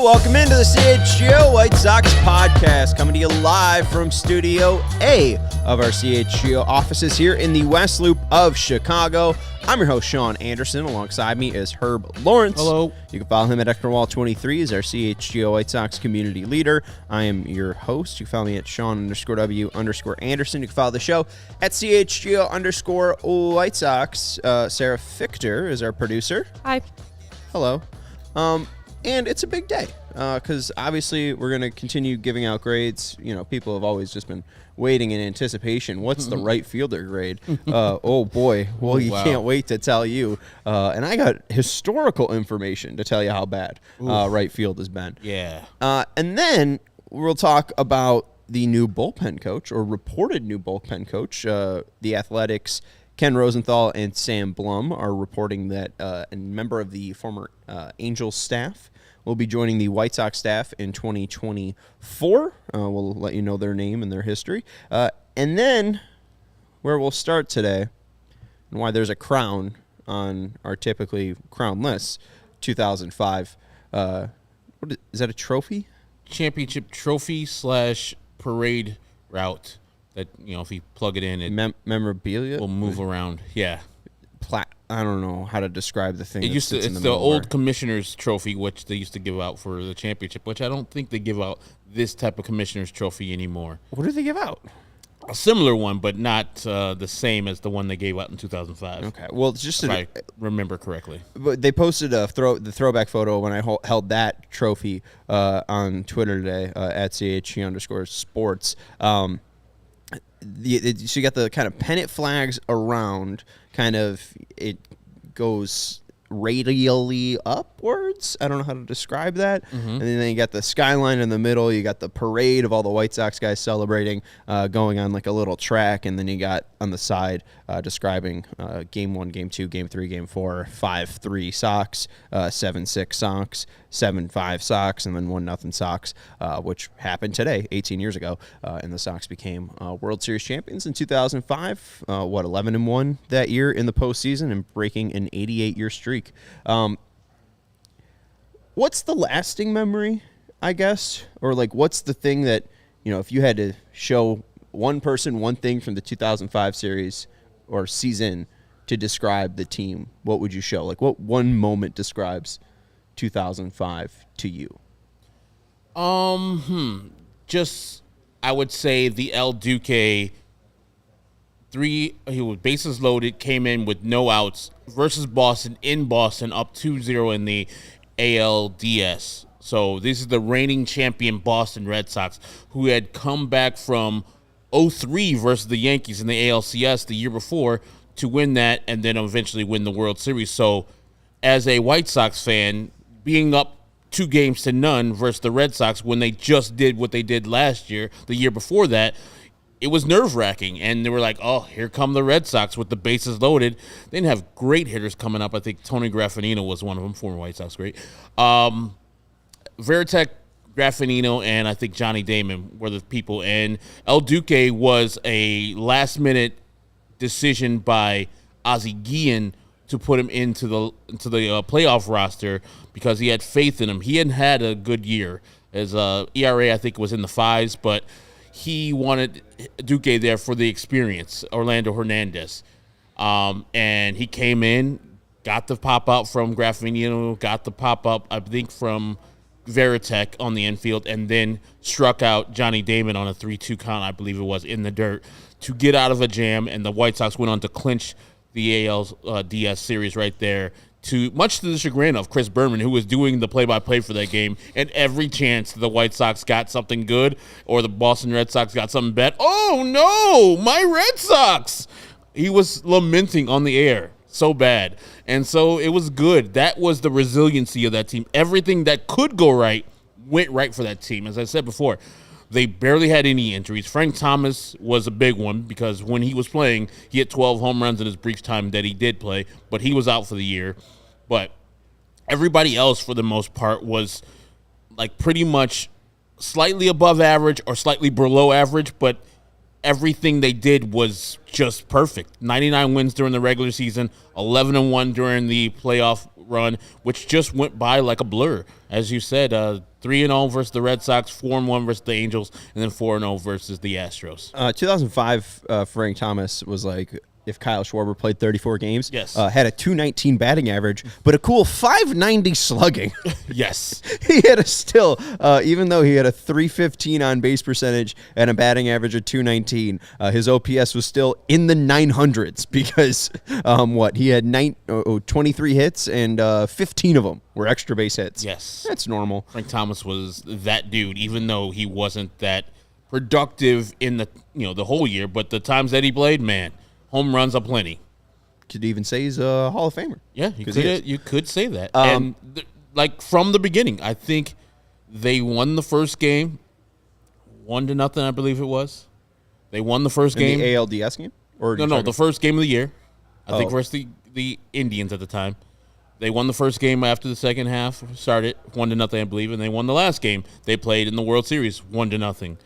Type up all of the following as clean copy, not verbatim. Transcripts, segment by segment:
Welcome into the CHGO White Sox podcast, coming to you live from Studio A of our CHGO offices here in the West Loop of Chicago. I'm your host, Sean Anderson. Alongside me is Herb Lawrence. Hello. You can follow him at Ectorwall23 as our CHGO White Sox community leader. I am your host. You can follow me at Sean_W_Anderson. You can follow the show at CHGO_White Sox. Sarah Fichter is our producer. Hi. Hello. And it's a big day because obviously we're going to continue giving out grades. You know, people have always just been waiting in anticipation. What's the right fielder grade? Oh, boy. Well, you can't wait to tell you. And I got historical information to tell you how bad right field has been. Yeah. And then we'll talk about the new bullpen coach or reported new bullpen coach. The Athletics' Ken Rosenthal and Sam Blum are reporting that a member of the former Angels staff will be joining the White Sox staff in 2024. We'll let you know their name and their history. And then where we'll start today and why there's a crown on our typically crown list, 2005. Is that a trophy? Championship trophy / parade route that, you know, if you plug it in, it memorabilia will move around. Yeah. I don't know how to describe the thing. It's the old commissioner's trophy, which they used to give out for the championship, which I don't think they give out this type of commissioner's trophy anymore. What do they give out? A similar one, but not the same as the one they gave out in 2005. Okay, well, it's just if I remember correctly. But they posted the throwback photo when I held that trophy on Twitter today at CHG_sports. So you got the kind of pennant flags around, kind of it goes radially upwards. I don't know how to describe that. And then you got the skyline in the middle. You got the parade of all the White Sox guys celebrating, going on like a little track. And then you got on the side describing Game 1, Game 2, Game 3, Game 4, 5-3 Sox, 7-6 Sox, 7-5 Sox, and then 1-0 Sox, which happened today, 18 years ago. And the Sox became World Series champions in 2005. 11-1 that year in the postseason and breaking an 88-year streak. What's the lasting memory, I guess? Or, like, what's the thing that, you know, if you had to show one person one thing from the 2005 series or season to describe the team, what would you show? Like, what one moment describes 2005 to you? Just, I would say the El Duque he was bases loaded, came in with no outs versus Boston in Boston, up 2-0 in the ALDS. So this is the reigning champion Boston Red Sox, who had come back from 0-3 versus the Yankees in the ALCS the year before to win that and then eventually win the World Series. So as a White Sox fan, being up 2-0 versus the Red Sox when they just did what they did last year, the year before that, it was nerve-wracking, and they were like, oh, here come the Red Sox with the bases loaded. They didn't have great hitters coming up. I think Tony Graffinino was one of them, former White Sox great. Varitek, Graffinino, and I think Johnny Damon were the people. And El Duque was a last-minute decision by Ozzie Guillen to put him into the playoff roster because he had faith in him. He hadn't had a good year. His ERA, I think, was in the 5s, but he wanted Duque there for the experience, Orlando Hernandez. And he came in, got the pop-out from Graffinino, got the pop-up, I think, from Varitek on the infield, and then struck out Johnny Damon on a 3-2 count, I believe it was, in the dirt, to get out of a jam, and the White Sox went on to clinch the ALDS series right there, much to the chagrin of Chris Berman, who was doing the play-by-play for that game, and every chance the White Sox got something good or the Boston Red Sox got something bad, oh, no, my Red Sox! He was lamenting on the air. so bad. And so it was good. That was the resiliency of that team. Everything that could go right went right for that team. As I said before, they barely had any injuries. Frank Thomas was a big one because when he was playing, he hit 12 home runs in his brief time that he did play, but he was out for the year. But everybody else, for the most part, was like pretty much slightly above average or slightly below average, but everything they did was just perfect. 99 wins during the regular season, 11-1 during the playoff run, which just went by like a blur. As you said, 3-0 versus the Red Sox, 4-1 versus the Angels, and then 4-0 versus the Astros. 2005, Frank Thomas was like, if Kyle Schwarber played 34 games, Yes. Had a 219 batting average, but a cool 590 slugging. Yes. He had a still, even though he had a 315 on base percentage and a batting average of 219, his OPS was still in the 900s because he had 23 hits and 15 of them were extra base hits. Yes. That's normal. Frank Thomas was that dude, even though he wasn't that productive in the whole year, but the times that he played, man, home runs aplenty. Could even say he's a Hall of Famer. Yeah, you could say that. And from the beginning, I think they won the first game, 1-0, I believe it was. They won the first game. The ALDS game? Or No, the first game of the year. I think versus the Indians at the time. They won the first game after the second half started, 1-0, I believe, and they won the last game they played in the World Series, 1-0.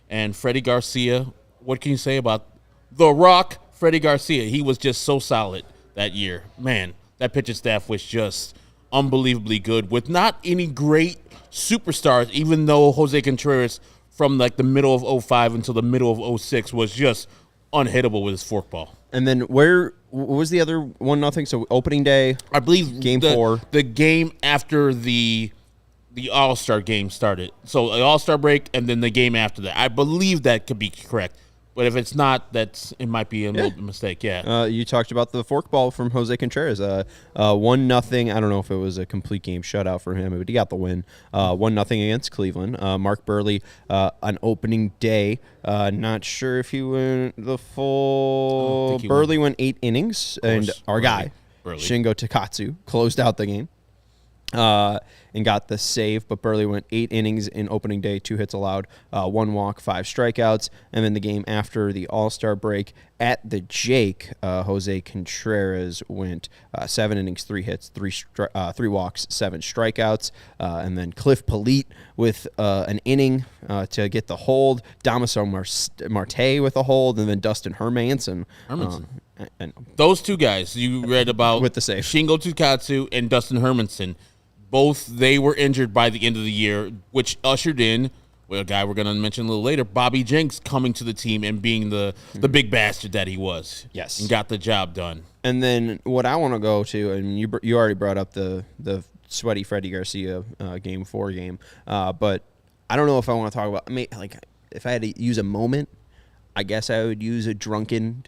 And Freddie Garcia, what can you say about The Rock? Freddie Garcia, he was just so solid that year. Man, that pitching staff was just unbelievably good with not any great superstars, even though Jose Contreras from like the middle of 2005 until the middle of 2006 was just unhittable with his forkball. And then what was the other 1-0? So opening day, I believe game 4. The game after the All-Star game started. So the All-Star break and then the game after that. I believe that could be correct. But if it's not, it might be a little mistake. Yeah. You talked about the forkball from Jose Contreras. 1-0. I don't know if it was a complete game shutout for him, but he got the win. 1-0 against Cleveland. Mark Buehrle on opening day. Not sure if he went the full. Buehrle went 8 innings, and our guy Shingo Takatsu closed out the game. And got the save, but Buehrle went 8 innings in opening day, 2 hits allowed, 1 walk, 5 strikeouts. And then the game after the All-Star break at the Jake, Jose Contreras went 7 innings, 3 hits, 3 walks, 7 strikeouts. And then Cliff Polite with an inning to get the hold, Damaso Marte with a hold, and then Dustin Hermanson. And those two guys you read about with the save. Shingo Takatsu and Dustin Hermanson. Both, they were injured by the end of the year, which ushered in a guy we're going to mention a little later, Bobby Jenks, coming to the team and being the big bastard that he was. Yes. And got the job done. And then what I want to go to, and you already brought up the sweaty Freddie Garcia game 4 game, but I don't know if I want to talk about, if I had to use a moment, I guess I would use a drunken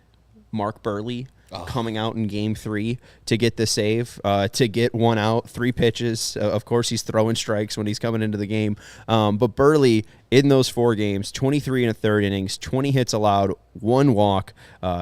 Mark Buehrle coming out in game 3 to get the save, to get 1 out, 3 pitches. Of course, he's throwing strikes when he's coming into the game. But Buehrle, in those 4 games, 23 1/3 innings, 20 hits allowed, 1 walk.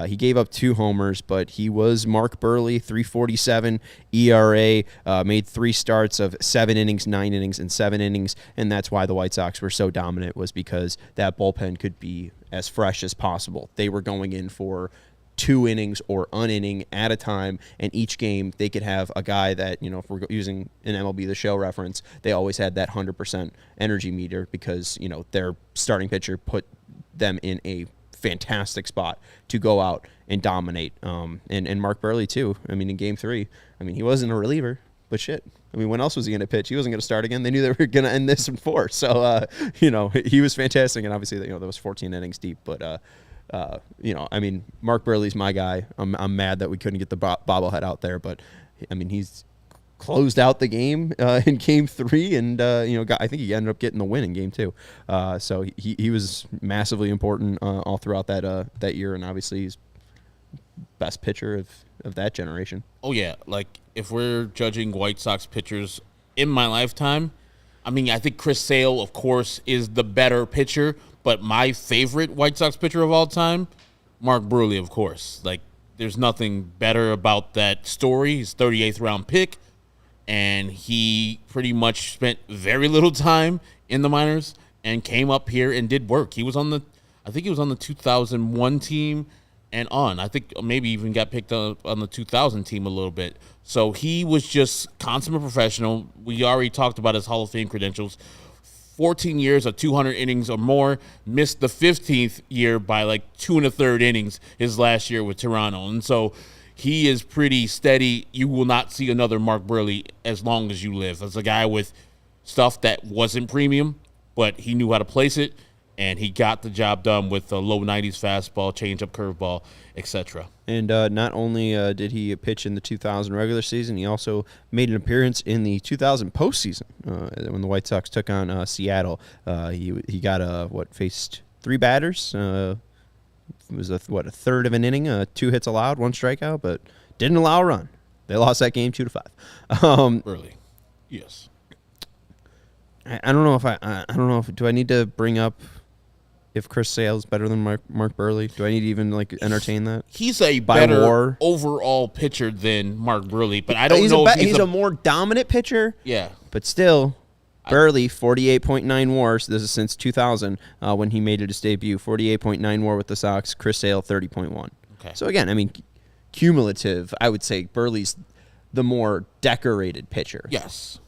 He gave up 2 homers, but he was Mark Buehrle, 3.47 ERA, made 3 starts of 7 innings, 9 innings, and 7 innings. And that's why the White Sox were so dominant, was because that bullpen could be as fresh as possible. They were going in for 2 innings or an inning at a time, and each game they could have a guy that, if we're using an MLB The Show reference, they always had that 100% energy meter because, their starting pitcher put them in a fantastic spot to go out and dominate. And Mark Buehrle, too. In game 3, he wasn't a reliever, but shit. When else was he going to pitch? He wasn't going to start again. They knew they were going to end this in 4. So, he was fantastic, and obviously, that was 14 innings deep, but Mark Buehrle's my guy. I'm mad that we couldn't get the bobblehead out there, but he's closed out the game in game 3, and I think he ended up getting the win in game 2. So he was massively important all throughout that year, and obviously he's best pitcher of that generation. Oh yeah, if we're judging White Sox pitchers in my lifetime, I think Chris Sale, of course, is the better pitcher. But my favorite White Sox pitcher of all time, Mark Buehrle, of course. there's nothing better about that story. He's 38th round pick, and he pretty much spent very little time in the minors and came up here and did work. I think he was on the 2001 team and on. I think maybe even got picked up on the 2000 team a little bit. So he was just consummate professional. We already talked about his Hall of Fame credentials. 14 years of 200 innings or more, missed the 15th year by like 2 1/3 innings his last year with Toronto. And so he is pretty steady. You will not see another Mark Buehrle as long as you live. As a guy with stuff that wasn't premium, but he knew how to place it, and he got the job done with the low 90s fastball, changeup, curveball, etc. And not only did he pitch in the 2000 regular season, he also made an appearance in the 2000 postseason when the White Sox took on Seattle. He got faced 3 batters. It was a third of an inning, 2 hits allowed, 1 strikeout, but didn't allow a run. They lost that game 2-5. Early, yes. I don't know if do I need to bring up if Chris Sale is better than Mark Buehrle? Do I need to even entertain that? He's a better overall pitcher than Mark Buehrle, but I don't know if he's a more dominant pitcher. Yeah. But still, Buehrle, 48.9 WAR. So this is since 2000 when he made his debut. 48.9 WAR with the Sox. Chris Sale, 30.1. Okay. So again, I mean, cumulative, I would say Buehrle's the more decorated pitcher. Yes.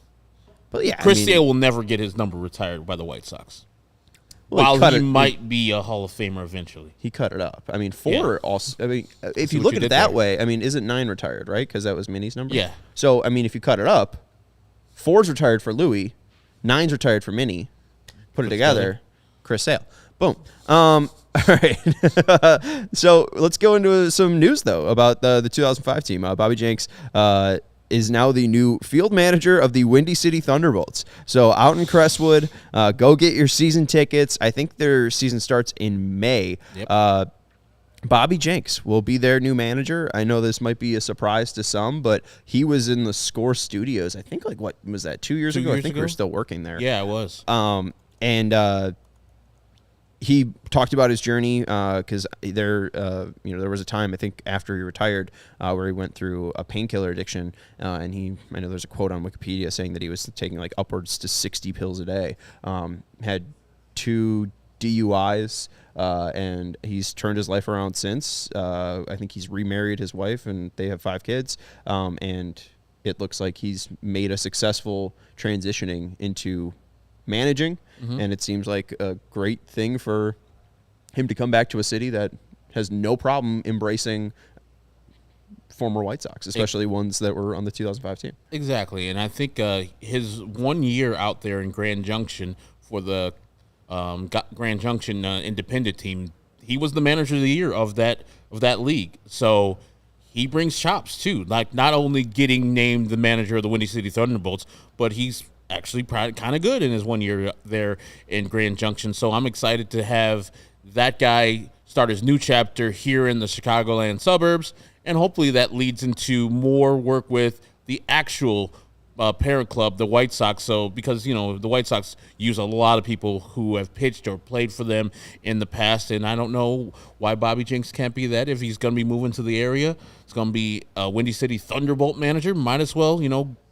But yeah, Chris Sale will never get his number retired by the White Sox. Well, While he might be a Hall of Famer eventually. He cut it up. I mean, 4 also. I mean, if you look at it that way, I mean, isn't 9 retired, right? Because that was Minnie's number? Yeah. So, I mean, if you cut it up, 4's retired for Louis, 9's retired for Minnie. Put it together, Chris Sale. Boom. All right. So let's go into some news, though, about the 2005 team. Bobby Jenks is now the new field manager of the Windy City Thunderbolts. So out in Crestwood, go get your season tickets. I think their season starts in May. Yep. Bobby Jenks will be their new manager. I know this might be a surprise to some, but he was in the Score Studios. I think, what was that, 2 years ago? I think we were still working there. Yeah, it was. And he talked about his journey because there was a time, I think, after he retired where he went through a painkiller addiction. And I know there's a quote on Wikipedia saying that he was taking upwards to 60 pills a day. Had 2 DUIs, and he's turned his life around since. I think he's remarried his wife, and they have 5 kids. And it looks like he's made a successful transitioning into managing, and it seems like a great thing for him to come back to a city that has no problem embracing former White Sox, especially ones that were on the 2005 team. Exactly, and I think his 1 year out there in Grand Junction for the Grand Junction independent team, he was the manager of the year of that league. So he brings chops too, not only getting named the manager of the Windy City Thunderbolts, but he's actually kind of good in his 1 year there in Grand Junction. So I'm excited to have that guy start his new chapter here in the Chicagoland suburbs, and hopefully that leads into more work with the actual parent club, the White Sox. So because, the White Sox use a lot of people who have pitched or played for them in the past, and I don't know why Bobby Jenks can't be that. If he's going to be moving to the area, it's going to be a Windy City Thunderbolt manager. Might as well,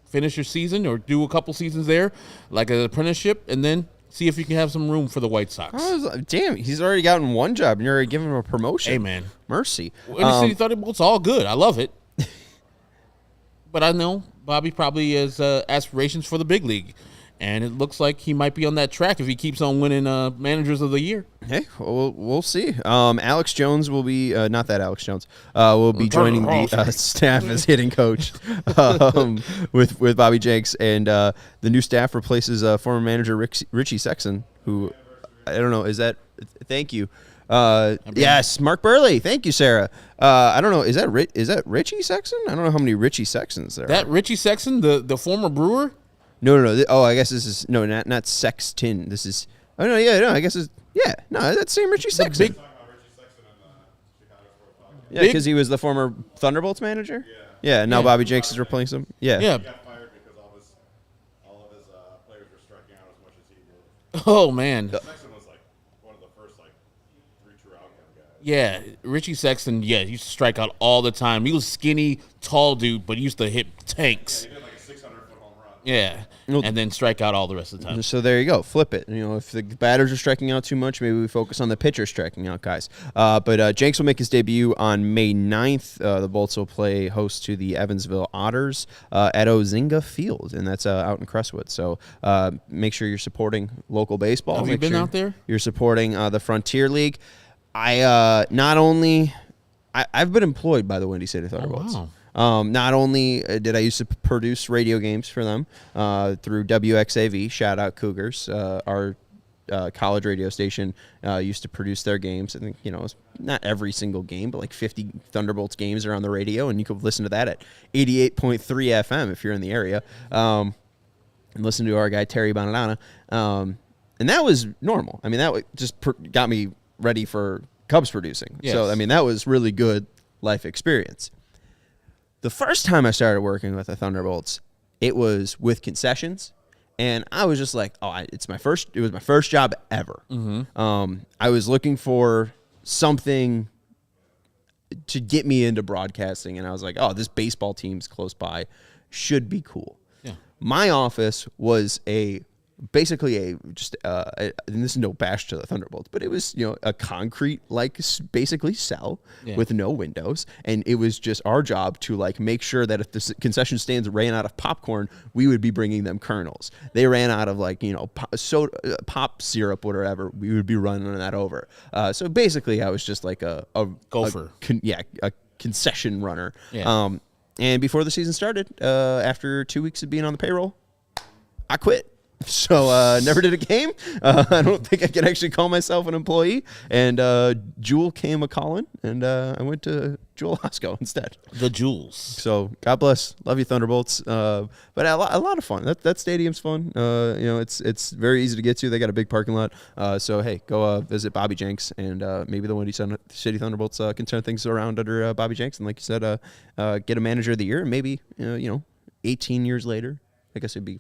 finish your season or do a couple seasons there, like an apprenticeship, and then see if you can have some room for the White Sox. Damn, he's already gotten 1 job, and you're already giving him a promotion. Hey, man. Mercy. Windy City Thunderbolts, all good. I love it. But I know Bobby probably has aspirations for the big league, and it looks like he might be on that track if he keeps on winning managers of the year. Hey, we'll see. Alex Jones will be not that Alex Jones will be joining the staff as hitting coach with Bobby Jenks, and the new staff replaces former manager Richie Sexton, who I don't know, is that? Thank you. Yes, Mark Buehrle. Thank you, Sarah. I don't know. Is that Richie Sexton? I don't know how many Richie Sextons there are. Richie Sexton, the former Brewer? No. I guess this is not Sexton. This is. Oh no, yeah, no. I guess it's that's same Richie Sexton. Yeah, because he was the former Thunderbolts manager. Yeah. Now Bobby Jenks is replacing him. Yeah. He got fired because all of his players were striking out as much as he did. Oh man. Sexton was one of the first 3 true outcome guys. Yeah, Richie Sexton, he used to strike out all the time. He was skinny, tall dude, but he used to hit tanks. He did like a 600-foot home run. Yeah, and then strike out all the rest of the time. So there you go. Flip it. If the batters are striking out too much, maybe we focus on the pitcher striking out guys. But Jenks will make his debut on May 9th. The Bolts will play host to the Evansville Otters at Ozinga Field, and that's out in Crestwood. So make sure you're supporting local baseball. Have you been out there? You're supporting the Frontier League. I've been employed by the Windy City Thunderbolts. Oh, wow. Not only did I used to produce radio games for them through WXAV, shout out Cougars, our college radio station used to produce their games. I think, it's not every single game, but like 50 Thunderbolts games are on the radio, and you could listen to that at 88.3 FM if you're in the area. And listen to our guy, Terry Bonadonna. And that was normal. I mean, that just got me ready for Cubs producing. Yes. So, I mean, that was really good life experience. The first time I started working with the Thunderbolts, it was with concessions, and I was just like, it was my first job ever. Mm-hmm. I was looking for something to get me into broadcasting, and I was like, this baseball team's close by, should be cool. Yeah. My office was basically and this is no bash to the Thunderbolts, but it was, a concrete, basically cell with no windows. And it was just our job to make sure that if the concession stands ran out of popcorn, we would be bringing them kernels. They ran out of pop syrup, whatever, we would be running that over. So basically I was just like a gopher. A concession runner. Yeah. And before the season started, after 2 weeks of being on the payroll, I quit. So never did a game. I don't think I can actually call myself an employee. And Jewel came a-calling, and I went to Jewel Hosco instead. The Jewels. So God bless. Love you, Thunderbolts. But a lot of fun. That stadium's fun. It's very easy to get to. They got a big parking lot. So, hey, go visit Bobby Jenks, and maybe the Windy City Thunderbolts can turn things around under Bobby Jenks. And like you said, get a manager of the year. And maybe, 18 years later, I guess it'd be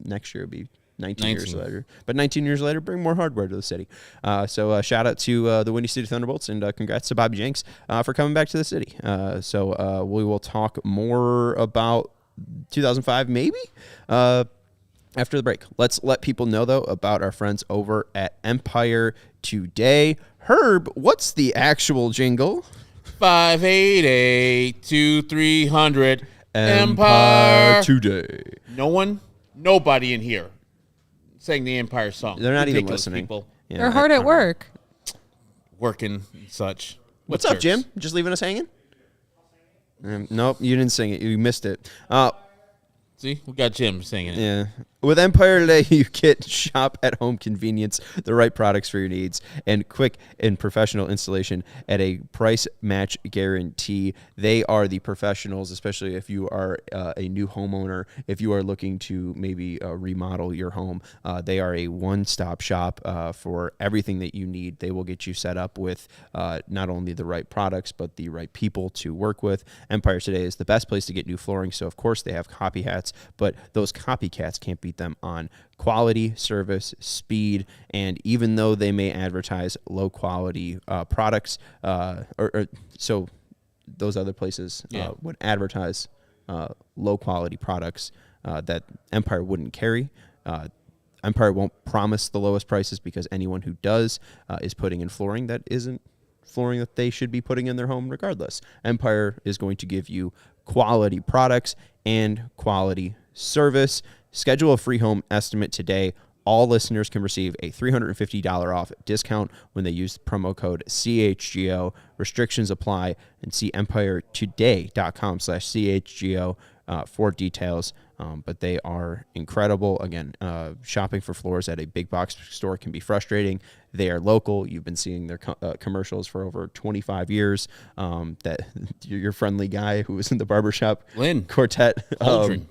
next year it'd be 19 years later. But 19 years later, bring more hardware to the city. So shout out to the Windy City Thunderbolts, and congrats to Bobby Jenks for coming back to the city. So we will talk more about 2005 maybe after the break. Let's let people know, though, about our friends over at Empire Today. Herb, what's the actual jingle? 588-2300 Empire Today. Nobody in here sang the Empire song. They're not even Ridiculous listening. People. Yeah, They're hard at work. Working and such. What's up, Jim? Just leaving us hanging? Nope, you didn't sing it. You missed it. See, we got Jim singing it. Yeah. With Empire Today, you get shop-at-home convenience, the right products for your needs, and quick and professional installation at a price match guarantee. They are the professionals, especially if you are a new homeowner, if you are looking to maybe remodel your home. They are a one-stop shop for everything that you need. They will get you set up with not only the right products, but the right people to work with. Empire Today is the best place to get new flooring, so of course they have copycats, but those copycats can't beat them on quality, service, speed, and even though they may advertise low quality products, so those other places would advertise low quality products that Empire wouldn't carry. Empire won't promise the lowest prices because anyone who does is putting in flooring that isn't flooring that they should be putting in their home regardless. Empire is going to give you quality products and quality service. Schedule a free home estimate today. All listeners can receive a $350 off discount when they use the promo code CHGO. Restrictions apply, and see empiretoday.com/CHGO for details. But they are incredible. Again, shopping for floors at a big box store can be frustrating. They are local. You've been seeing their commercials for over 25 years. That your friendly guy who was in the barbershop Lynn quartet. Aldrin.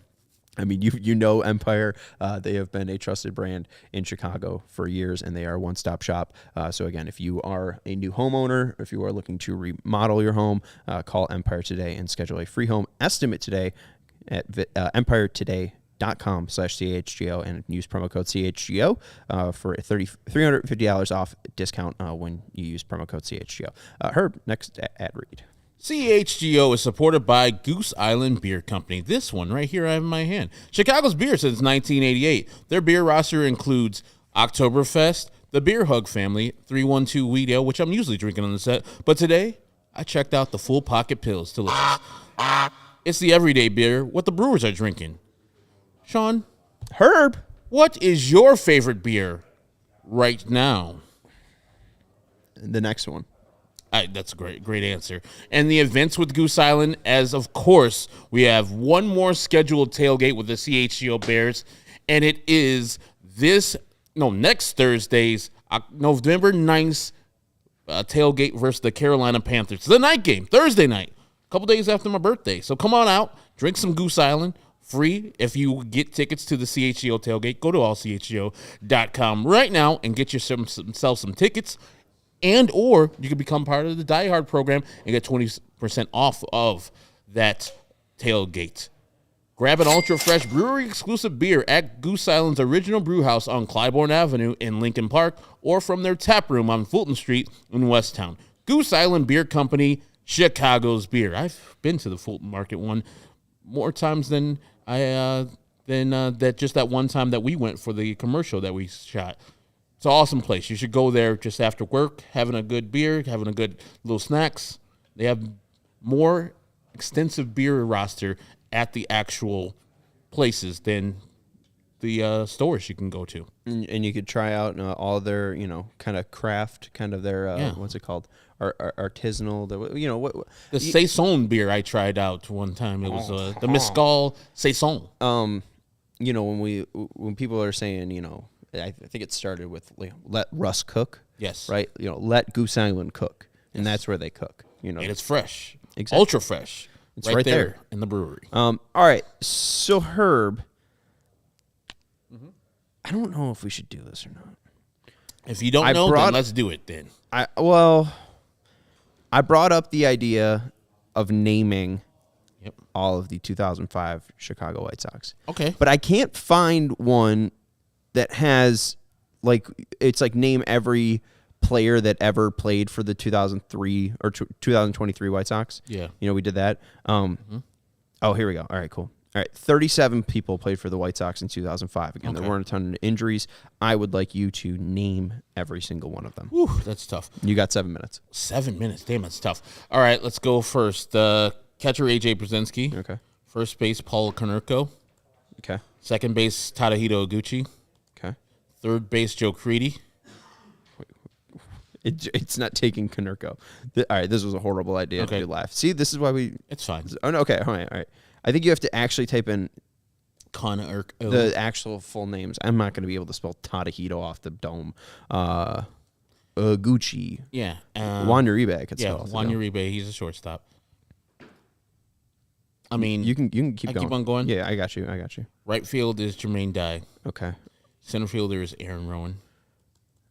I mean, you know Empire. They have been a trusted brand in Chicago for years, and they are a one-stop shop. So, again, if you are a new homeowner, if you are looking to remodel your home, call Empire Today and schedule a free home estimate today at empiretoday.com. DBacks.com/CHGO and use promo code CHGO for a $350 off discount when you use promo code CHGO. Herb, next ad read. CHGO is supported by Goose Island Beer Company. This one right here I have in my hand. Chicago's beer since 1988. Their beer roster includes Oktoberfest, the Beer Hug family, 312 Wheat Ale, which I'm usually drinking on the set. But today, I checked out the Full Pocket Pills. Delicious. It's the everyday beer, what the brewers are drinking. Sean, Herb, what is your favorite beer right now? the next one. That's a great answer. And the events with Goose Island, as of course, we have one more scheduled tailgate with the CHGO Bears, and it is next Thursday's November 9th tailgate versus the Carolina Panthers. The night game, Thursday night, a couple days after my birthday. So come on out, drink some Goose Island, free. If you get tickets to the CHGO tailgate, go to allchgo.com right now and get yourself some tickets. And or you can become part of the Die Hard program and get 20% off of that tailgate. Grab an ultra-fresh brewery-exclusive beer at Goose Island's original brew house on Clybourne Avenue in Lincoln Park or from their tap room on Fulton Street in Westtown. Goose Island Beer Company, Chicago's beer. I've been to the Fulton Market one more times than that one time that we went for the commercial that we shot. It's an awesome place. You should go there just after work, having a good beer, having a good little snacks. They have more extensive beer roster at the actual places than the stores you can go to. And you could try out all their, kind of craft, kind of their, what's it called? Artisanal, the Saison beer I tried out one time. It was the Mescal Saison. When people are saying, I think it started with let Russ cook. Yes. Right? Let Goose Island cook. And that's where they cook. And it's fresh. Exactly. Ultra fresh. It's right there in the brewery. All right. So, Herb, I don't know if we should do this or not. If you don't know, then let's do it then. I brought up the idea of naming all of the 2005 Chicago White Sox. Okay. But I can't find one that has, it's name every player that ever played for the 2003 or 2023 White Sox. Yeah. We did that. Oh, here we go. All right, cool. All right, 37 people played for the White Sox in 2005. Again, there weren't a ton of injuries. I would like you to name every single one of them. Whew, that's tough. You got 7 minutes. 7 minutes. Damn, that's tough. All right, let's go first. Catcher, A.J. Brzezinski. Okay. First base, Paul Konerko. Okay. Second base, Tadahito Oguchi. Okay. Third base, Joe Creedy. It's not taking Konerko. All right, this was a horrible idea to do live. See, this is why we... It's fine. Oh, no, okay, all right. I think you have to actually type in the actual full names. I'm not going to be able to spell Tadahito off the dome. Gucci. Yeah. Juan Uribe, I could spell. Yeah, Juan Uribe, he's a shortstop. I mean... You can keep going. Keep on going? Yeah, I got you. Right field is Jermaine Dye. Okay. Center fielder is Aaron Rowan.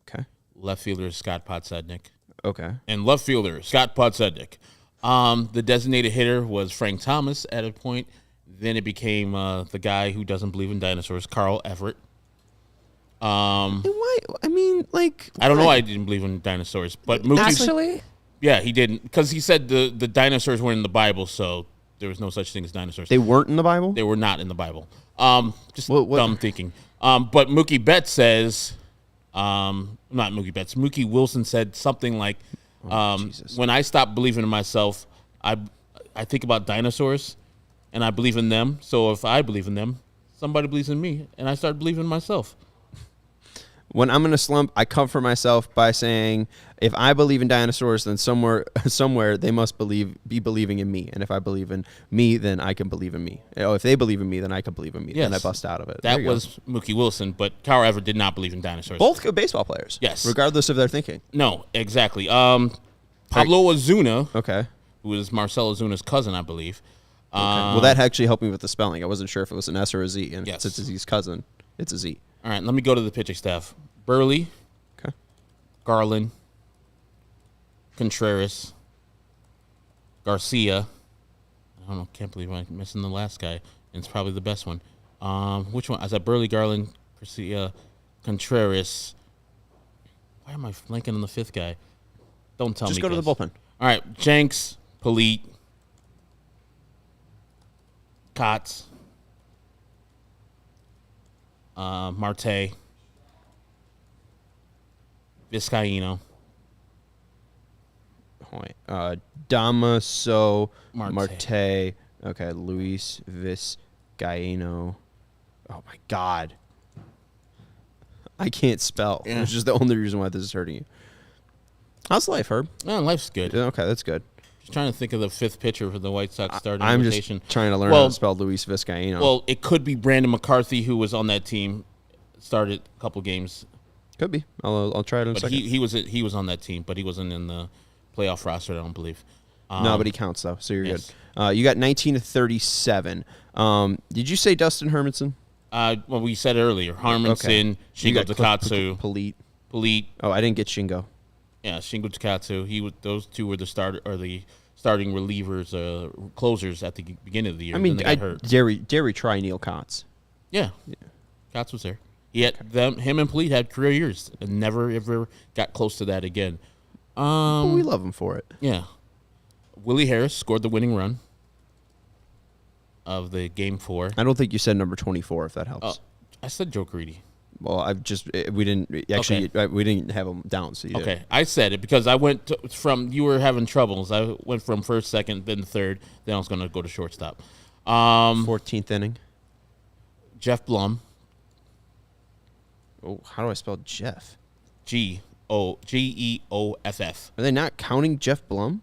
Okay. Left fielder is Scott Podsednik. Okay. And left fielder, Scott Podsednik. The designated hitter was Frank Thomas at a point. Then it became the guy who doesn't believe in dinosaurs, Carl Everett. And why? I mean, I don't know why I didn't believe in dinosaurs, but Mookie... Actually? Yeah, he didn't. Because he said the dinosaurs weren't in the Bible, so there was no such thing as dinosaurs. They weren't in the Bible? They were not in the Bible. Just dumb thinking. But Mookie Betts says... not Mookie Betts. Mookie Wilson said something like, when I stop believing in myself, I think about dinosaurs, and I believe in them. So if I believe in them, somebody believes in me, and I start believing in myself. When I'm in a slump, I comfort myself by saying, if I believe in dinosaurs, then somewhere they must be believing in me. And if I believe in me, then I can believe in me. If they believe in me, then I can believe in me. Yes. Then I bust out of it. That was Mookie Wilson, but Carl Everett did not believe in dinosaurs. Both good baseball players. Yes. Regardless of their thinking. No, exactly. Pablo Ozuna, Okay. who is Marcell Ozuna's cousin, I believe. Okay. Well, that actually helped me with the spelling. I wasn't sure if it was an S or a Z. And Yes. since it's his cousin, it's a Z. All right, let me go to the pitching staff. Buehrle, Okay. Garland, Contreras, Garcia. I don't know. Can't believe I'm missing the last guy. And it's probably the best one. Which one? I said Buehrle, Garland, Garcia, Contreras. Why am I blanking on the fifth guy? Don't tell me. Just go to the guys. bullpen. All right, Jenks, Polite, Kotz, Marte, Vizcaíno, Damaso, Marte. Marte. Okay, Luis Vizcaíno. Oh my God, I can't spell. Yeah. Which is the only reason why this is hurting you. How's life, Herb? Oh, life's good. Okay, that's good. Just trying to think of the fifth pitcher for the White Sox starting I'm rotation. just trying to learn how to spell Luis Vizcaíno. Well, it could be Brandon McCarthy, who was on that team, started a couple games. Could be. I'll try it in a But second. he was on that team, but he wasn't in the playoff roster, I don't believe. No, but he counts though, so you're yes. good. You got 19 to 37. Did you say Dustin Hermanson? Well, we said earlier, Harmanson, Okay. You Shingo got Takatsu, Polite. Oh, I didn't get Shingo. Yeah, Shingo Takatsu. Those two were the starting relievers, closers at the beginning of the year. I mean, then they got hurt. dare we try Neil Kotz? Yeah. Kotz was there. Him and Polite had career years and never ever got close to that again. But we love him for it. Yeah. Willie Harris scored the winning run of the game 4. I don't think you said number 24, if that helps. I said Joe Greedy. Well, we didn't actually we didn't have him down. So you Okay, I said it because I went from you were having troubles. I went from first, second, then third. Then I was going to go to shortstop. 14th inning. Jeff Blum. Oh, how do I spell Jeff? Geoff. Are they not counting Jeff Blum?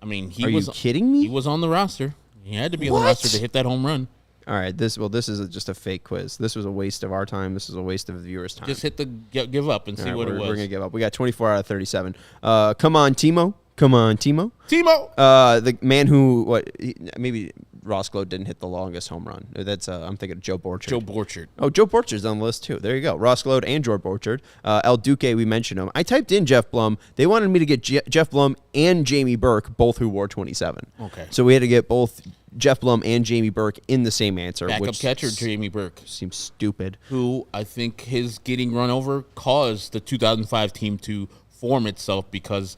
I mean, Are you kidding me? He was on the roster. He had to be on What? the roster to hit that home run. All right, this is just a fake quiz. This was a waste of our time. This is a waste of the viewers' time. Just hit the give up and see what it was. We're gonna give up. We got 24 out of 37. Come on, Timo. Timo. The man who maybe Ross Glow didn't hit the longest home run. That's I'm thinking of Joe Borchard. Oh, Joe Borchard's on the list too. There you go. Ross Glow and George Borchard. El Duque, we mentioned him. I typed in Jeff Blum. They wanted me to get Jeff Blum and Jamie Burke, both who wore 27. Okay. So we had to get both Jeff Blum and Jamie Burke in the same answer. Backup catcher Jamie Burke. Seems stupid. Who I think his getting run over caused the 2005 team to form itself because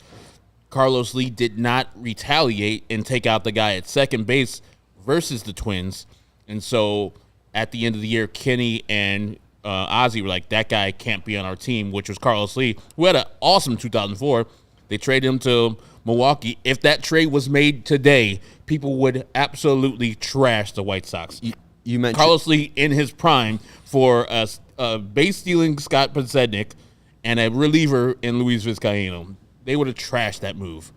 Carlos Lee did not retaliate and take out the guy at second base versus the Twins. And so at the end of the year, Kenny and Ozzie were like, that guy can't be on our team, which was Carlos Lee, who had an awesome 2004. They traded him to Milwaukee. If that trade was made today, people would absolutely trash the White Sox. You mentioned Carlos Lee in his prime for a base-stealing Scott Podsednik and a reliever in Luis Vizcaíno. They would have trashed that move.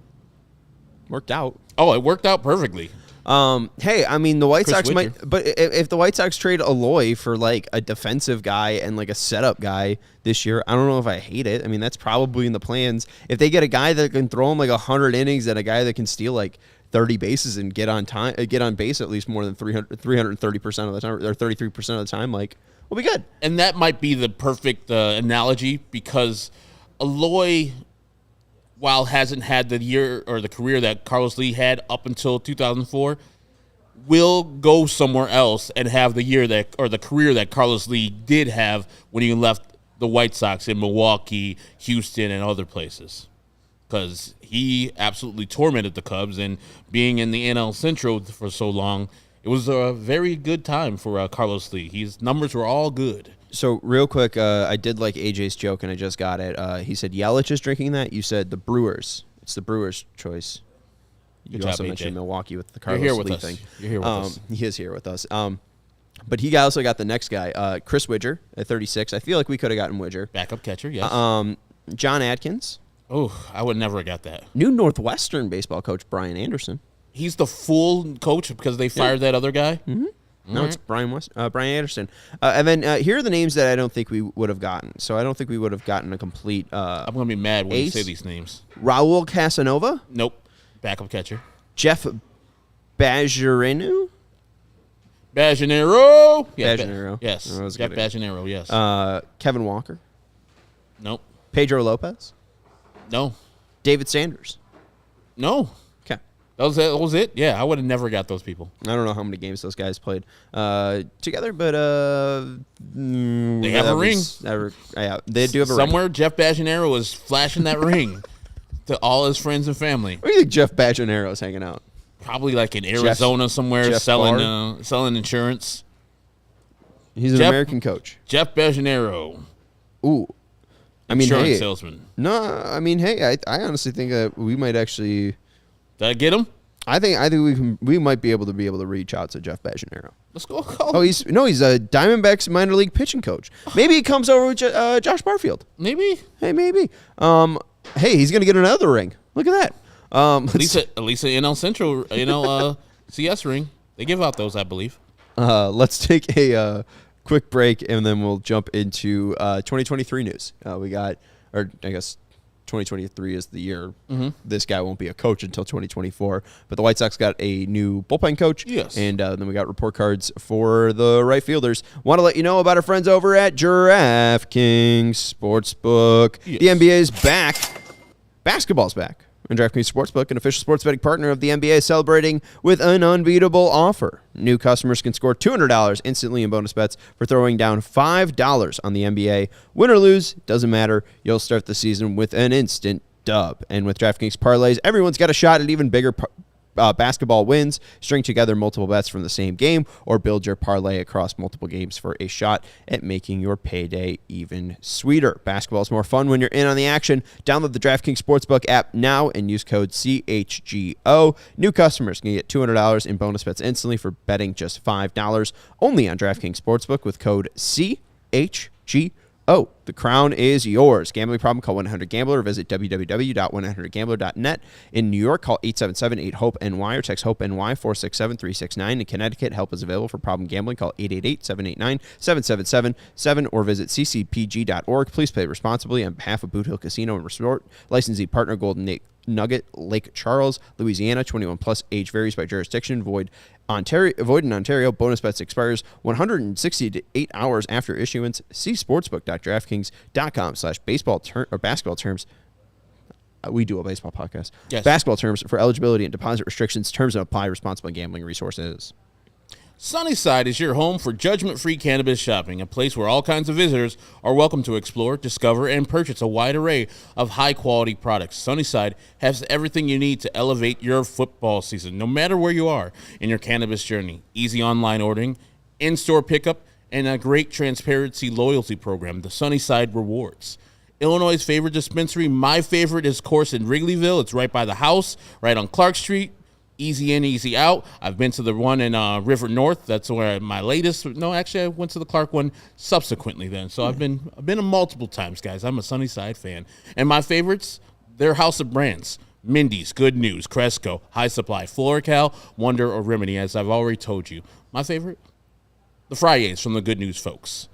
Worked out. Oh, it worked out perfectly. Hey, I mean, the White Chris Sox Whitcher. might, but if the White Sox trade Aloy for like a defensive guy and like a setup guy this year, I don't know if I hate it. I mean, that's probably in the plans. If they get a guy that can throw him like 100 innings and a guy that can steal like 30 bases and get on base at least more than 330% of the time or 33% of the time, like we'll be good. And that might be the perfect analogy because Aloy, while hasn't had the year or the career that Carlos Lee had up until 2004, will go somewhere else and have the year that or the career that Carlos Lee did have when he left the White Sox in Milwaukee, Houston, and other places. Because he absolutely tormented the Cubs, and being in the NL Central for so long, it was a very good time for Carlos Lee. His numbers were all good. So real quick, I did like AJ's joke, and I just got it. He said Yelich is drinking that. You said the Brewers. It's the Brewers' choice. You Good job, also AJ. mentioned Milwaukee with the You're Carlos here with Lee us. thing. You're here with us. He is here with us. But he also got the next guy, Chris Widger at 36. I feel like we could have gotten Widger. Backup catcher, yes. John Adkins. Oh, I would never have got that. New Northwestern baseball coach Brian Anderson. He's the full coach because they fired that other guy? Mm-hmm. No, it's Brian Anderson. And then here are the names that I don't think we would have gotten. So I don't think we would have gotten a complete I'm going to be mad when you ace. say these names. Raul Casanova. Nope. Backup catcher. Jeff Bajarenu. Bajanero. Bajanero. Yes. That was Jeff good. Bajanero, yes. Kevin Walker. Nope. Pedro Lopez. No. David Sanders. No. Okay. That was it? Yeah, I would have never got those people. I don't know how many games those guys played together, but they have a ring. Yeah, they do have a ring. Somewhere Jeff Bajanero was flashing that ring to all his friends and family. Where do you think Jeff Bajanero is hanging out? Probably like in Arizona somewhere selling insurance. He's an American coach. Jeff Bajanero. Ooh. Insurance salesman. No, I honestly think that we might actually. Did I get him? I think we might be able to reach out to Jeff Bajanero. Let's go call. Oh, he's a Diamondbacks minor league pitching coach. Maybe he comes over with Josh Barfield. Maybe. Hey, maybe. Hey, he's gonna get another ring. Look at that. At least NL Central, CS ring. They give out those, I believe. Let's take a quick break and then we'll jump into 2023 news. We got, or I guess 2023 is the year. Mm-hmm. This guy won't be a coach until 2024. But the White Sox got a new bullpen coach. Yes. And then we got report cards for the right fielders. Want to let you know about our friends over at DraftKings Sportsbook. Yes. The NBA is back. Basketball's back. And DraftKings Sportsbook, an official sports betting partner of the NBA, is celebrating with an unbeatable offer. New customers can score $200 instantly in bonus bets for throwing down $5 on the NBA. Win or lose, doesn't matter. You'll start the season with an instant dub. And with DraftKings parlays, everyone's got a shot at even bigger basketball wins. String together multiple bets from the same game or build your parlay across multiple games for a shot at making your payday even sweeter. Basketball is more fun when you're in on the action. Download the DraftKings Sportsbook app now and use code CHGO. New customers can get $200 in bonus bets instantly for betting just $5 only on DraftKings Sportsbook with code CHGO. The crown is yours. Gambling problem? Call 1-800-GAMBLER or visit www.100gambler.net. In New York, call 877-8-HOPE-NY or text HOPE-NY 467-369. In Connecticut, help is available for problem gambling. Call 888-789-7777 or visit ccpg.org. Please play responsibly on behalf of Boot Hill Casino and Resort. Licensee partner Golden Nugget, Lake Charles, Louisiana. 21 plus. Age varies by jurisdiction. Void in Ontario. Bonus bets expires 168 hours after issuance. See sportsbook.draftkings.com/baseball or basketball terms. We do a baseball podcast. Yes. Basketball terms for eligibility and deposit restrictions. Terms and apply. Responsible gambling resources. Sunnyside is your home for judgment-free cannabis shopping, a place where all kinds of visitors are welcome to explore, discover, and purchase a wide array of high-quality products. Sunnyside has everything you need to elevate your football season, no matter where you are in your cannabis journey. Easy online ordering, in-store pickup, and a great transparency loyalty program, the Sunnyside Rewards. Illinois' favorite dispensary, my favorite, is, of course, in Wrigleyville. It's right by the house, right on Clark Street. Easy in, easy out. I've been to the one in River North. That's where my latest. No, actually, I went to the Clark one subsequently then. So I've been multiple times, guys. I'm a Sunnyside fan. And my favorites, they're House of Brands. Mindy's, Good News, Cresco, High Supply, Florical, Wonder, or Remedy, as I've already told you. My favorite, the Fridays from the Good News folks.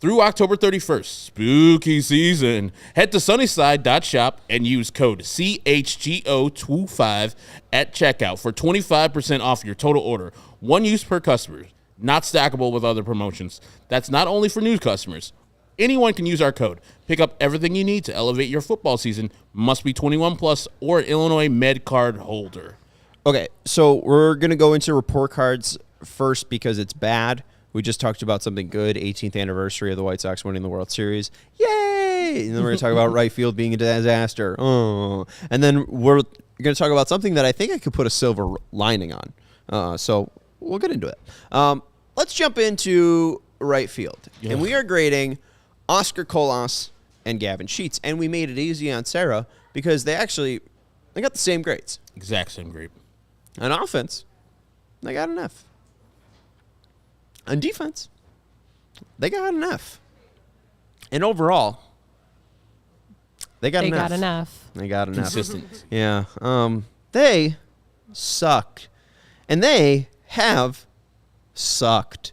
Through October 31st, spooky season. Head to sunnyside.shop and use code CHGO25 at checkout for 25% off your total order. One use per customer, not stackable with other promotions. That's not only for new customers. Anyone can use our code. Pick up everything you need to elevate your football season. Must be 21 plus or an Illinois Med card holder. Okay, so we're going to go into report cards first because it's bad. We just talked about something good, 18th anniversary of the White Sox winning the World Series. Yay! And then we're going to talk about right field being a disaster. Oh. And then we're going to talk about something that I think I could put a silver lining on. So we'll get into it. Let's jump into right field. Yeah. And we are grading Oscar Colás and Gavin Sheets. And we made it easy on Sarah because they got the same grades. Exact same grade. On offense, they got an F. On defense, they got an F. And overall, they got an F. They got an F. Consistent. Yeah. They suck. And they have sucked.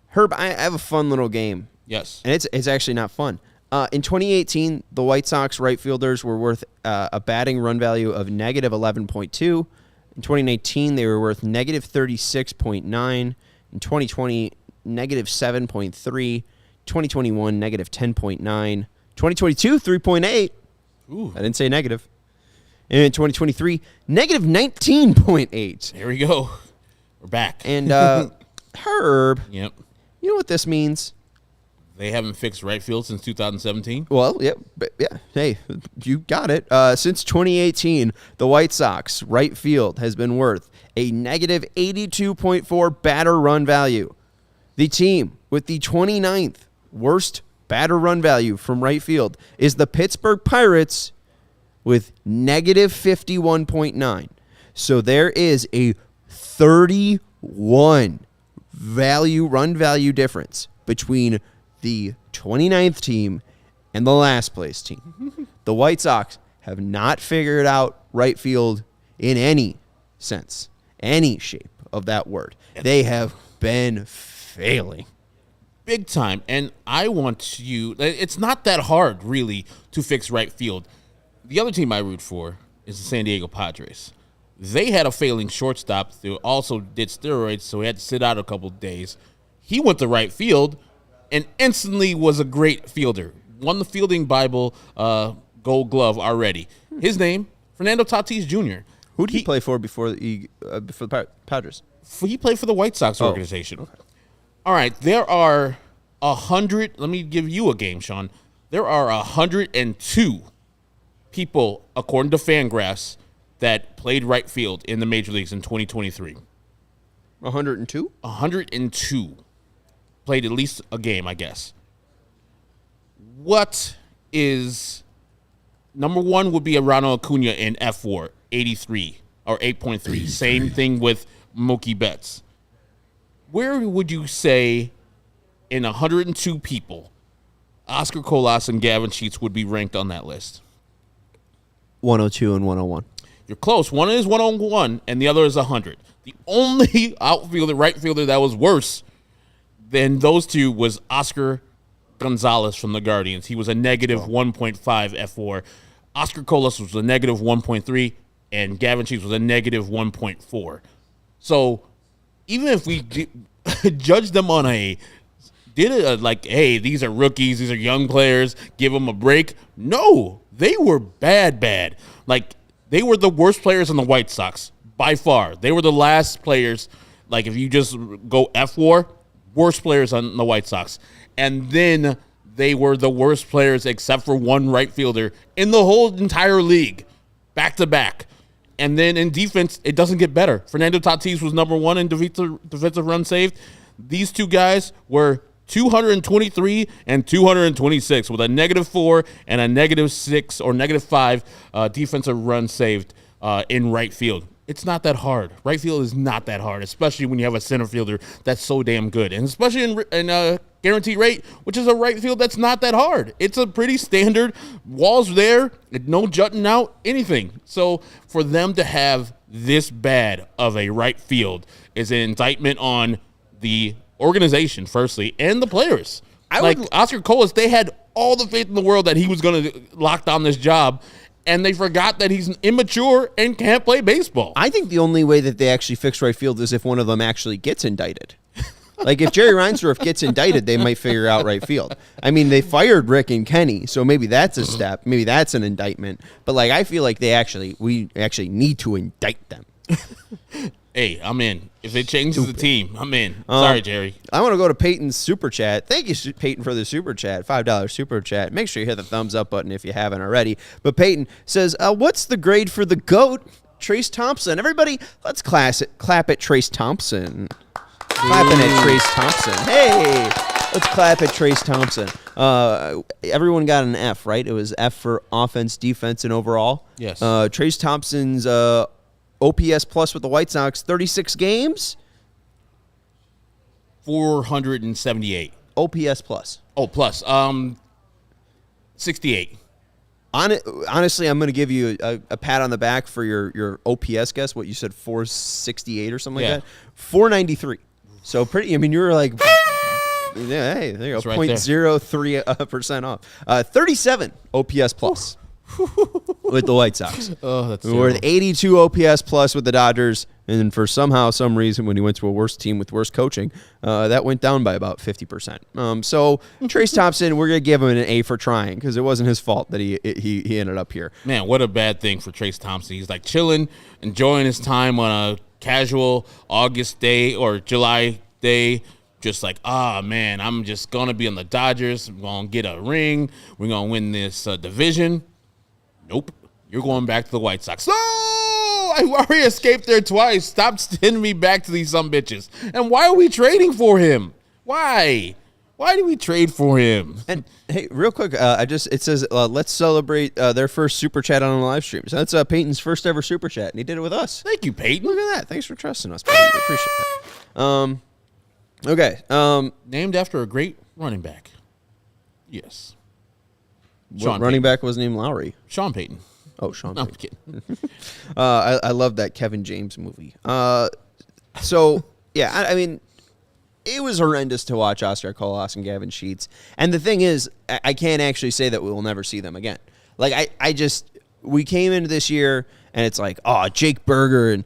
Herb, I have a fun little game. Yes. And it's actually not fun. In 2018, the White Sox right fielders were worth a batting run value of negative 11.2. In 2019, they were worth negative 36.9. In 2020, negative 7.3. 2021, negative 10.9. 2022, 3.8. Ooh. I didn't say negative. And in 2023, negative 19.8. There we go. We're back. And Herb, Yep. you know what this means? They haven't fixed right field since 2017. Well, yeah. Hey, you got it. Since 2018, the White Sox right field has been worth a negative 82.4 batter run value. The team with the 29th worst batter run value from right field is the Pittsburgh Pirates with negative 51.9. So there is a 31 run value difference between the 29th team and the last place team. The White Sox have not figured out right field in any sense, any shape of that word. They have been failing. Big time. And I want you, it's not that hard, really, to fix right field. The other team I root for is the San Diego Padres. They had a failing shortstop who also did steroids, so he had to sit out a couple of days. He went to right field and instantly was a great fielder. Won the Fielding Bible Gold Glove already. His name, Fernando Tatis Jr. Who did he play for before the Padres? He played for the White Sox organization. Okay. All right, there are 100. Let me give you a game, Sean. There are 102 people, according to Fangraphs, that played right field in the major leagues in 2023. 102? 102 played at least a game, I guess. What is number one would be a Ronald Acuna in F4, 83 or 8.3. Same thing with Mookie Betts. Where would you say in 102 people, Oscar Colás and Gavin Sheets would be ranked on that list? 102 and 101. You're close. One is 101, and the other is 100. The only outfielder, right fielder that was worse than those two was Oscar Gonzalez from the Guardians. He was a negative 1.5 F4. Oscar Colás was a negative 1.3, and Gavin Sheets was a negative 1.4. So even if we judge them on hey, these are rookies, these are young players, give them a break. No, they were bad. Like, they were the worst players in the White Sox by far. They were the last players. Like, if you just go F4, worst players on the White Sox. And then they were the worst players except for one right fielder in the whole entire league, back to back. And then in defense, it doesn't get better. Fernando Tatis was number one in defensive runs saved. These two guys were 223 and 226 with a -4 and a -6 or -5 defensive runs saved in right field. It's not that hard. Right field is not that hard, especially when you have a center fielder that's so damn good. And especially in guaranteed rate, which is a right field that's not that hard. It's a pretty standard, walls there, no jutting out, anything. So for them to have this bad of a right field is an indictment on the organization, firstly, and the players. Oscar Colás, they had all the faith in the world that he was going to lock down this job, and they forgot that he's immature and can't play baseball. I think the only way that they actually fix right field is if one of them actually gets indicted. Like, if Jerry Reinsdorf gets indicted, they might figure out right field. I mean, they fired Rick and Kenny, so maybe that's a step. Maybe that's an indictment. But, like, I feel like we actually need to indict them. Hey, I'm in. If it changes the team, I'm in. Sorry, Jerry. I want to go to Peyton's Super Chat. Thank you, Peyton, for the Super Chat, $5 Super Chat. Make sure you hit the thumbs up button if you haven't already. But Peyton says, what's the grade for the GOAT, Trace Thompson? Everybody, let's clap at Trace Thompson. Clapping at Trace Thompson. Hey, let's clap at Trace Thompson. Everyone got an F, right? It was F for offense, defense, and overall. Yes. Trace Thompson's OPS plus with the White Sox, 36 games. 478. OPS plus. Oh, plus. 68. Honestly, I'm going to give you a pat on the back for your OPS guess. What you said, 468 or something like that? 493. So pretty, I mean, you were like, yeah, hey, there you go, right 0.03% off. 37 OPS plus with the White Sox. Oh, that's we're at 82 OPS plus with the Dodgers, And then for some reason, when he went to a worse team with worse coaching, that went down by about 50%. So Trace Thompson, we're going to give him an A for trying because it wasn't his fault that he ended up here. Man, what a bad thing for Trace Thompson. He's like chilling, enjoying his time on a casual August day or July day, just like, man, I'm just going to be on the Dodgers. I'm going to get a ring. We're going to win this division. Nope. You're going back to the White Sox. No! I already escaped there twice. Stop sending me back to these bitches. And why are we trading for him? Why? Why do we trade for him? And hey, real quick, it says let's celebrate their first super chat on the live stream. So that's Peyton's first ever super chat, and he did it with us. Thank you, Peyton. Look at that. Thanks for trusting us, Peyton. We appreciate that. Okay. Named after a great running back. Yes. What running back was named Lowry? Sean Payton. Oh, Sean. No, I'm Payton. kidding. I love that Kevin James movie. So yeah, I mean, it was horrendous to watch Oscar Colás and Gavin Sheets. And the thing is, I can't actually say that we will never see them again. Like we came into this year and it's like, Jake Berger and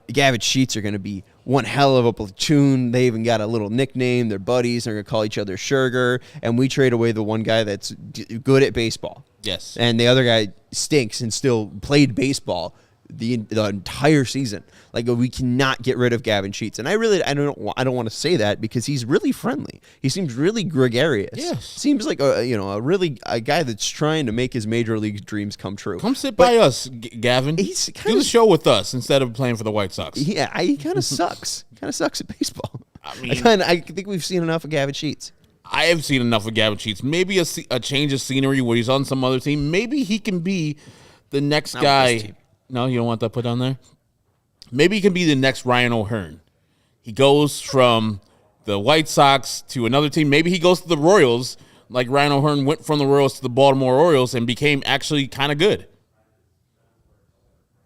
Gavin Sheets are going to be one hell of a platoon. They even got a little nickname. They're buddies. They're going to call each other Sugar. And we trade away the one guy that's good at baseball. Yes. And the other guy stinks and still played baseball the entire season. Like, we cannot get rid of Gavin Sheets. And I don't want to say that because he's really friendly. He seems really gregarious. Yes. Seems like a guy that's trying to make his major league dreams come true. Come sit by us, Gavin. Do the show with us instead of playing for the White Sox. Yeah, he kind of sucks. Kind of sucks at baseball. I mean, I think we've seen enough of Gavin Sheets. I have seen enough of Gavin Sheets. Maybe a change of scenery where he's on some other team. Maybe he can be the next guy. No, you don't want that put on there? Maybe he can be the next Ryan O'Hearn. He goes from the White Sox to another team. Maybe he goes to the Royals, like Ryan O'Hearn went from the Royals to the Baltimore Orioles and became actually kind of good.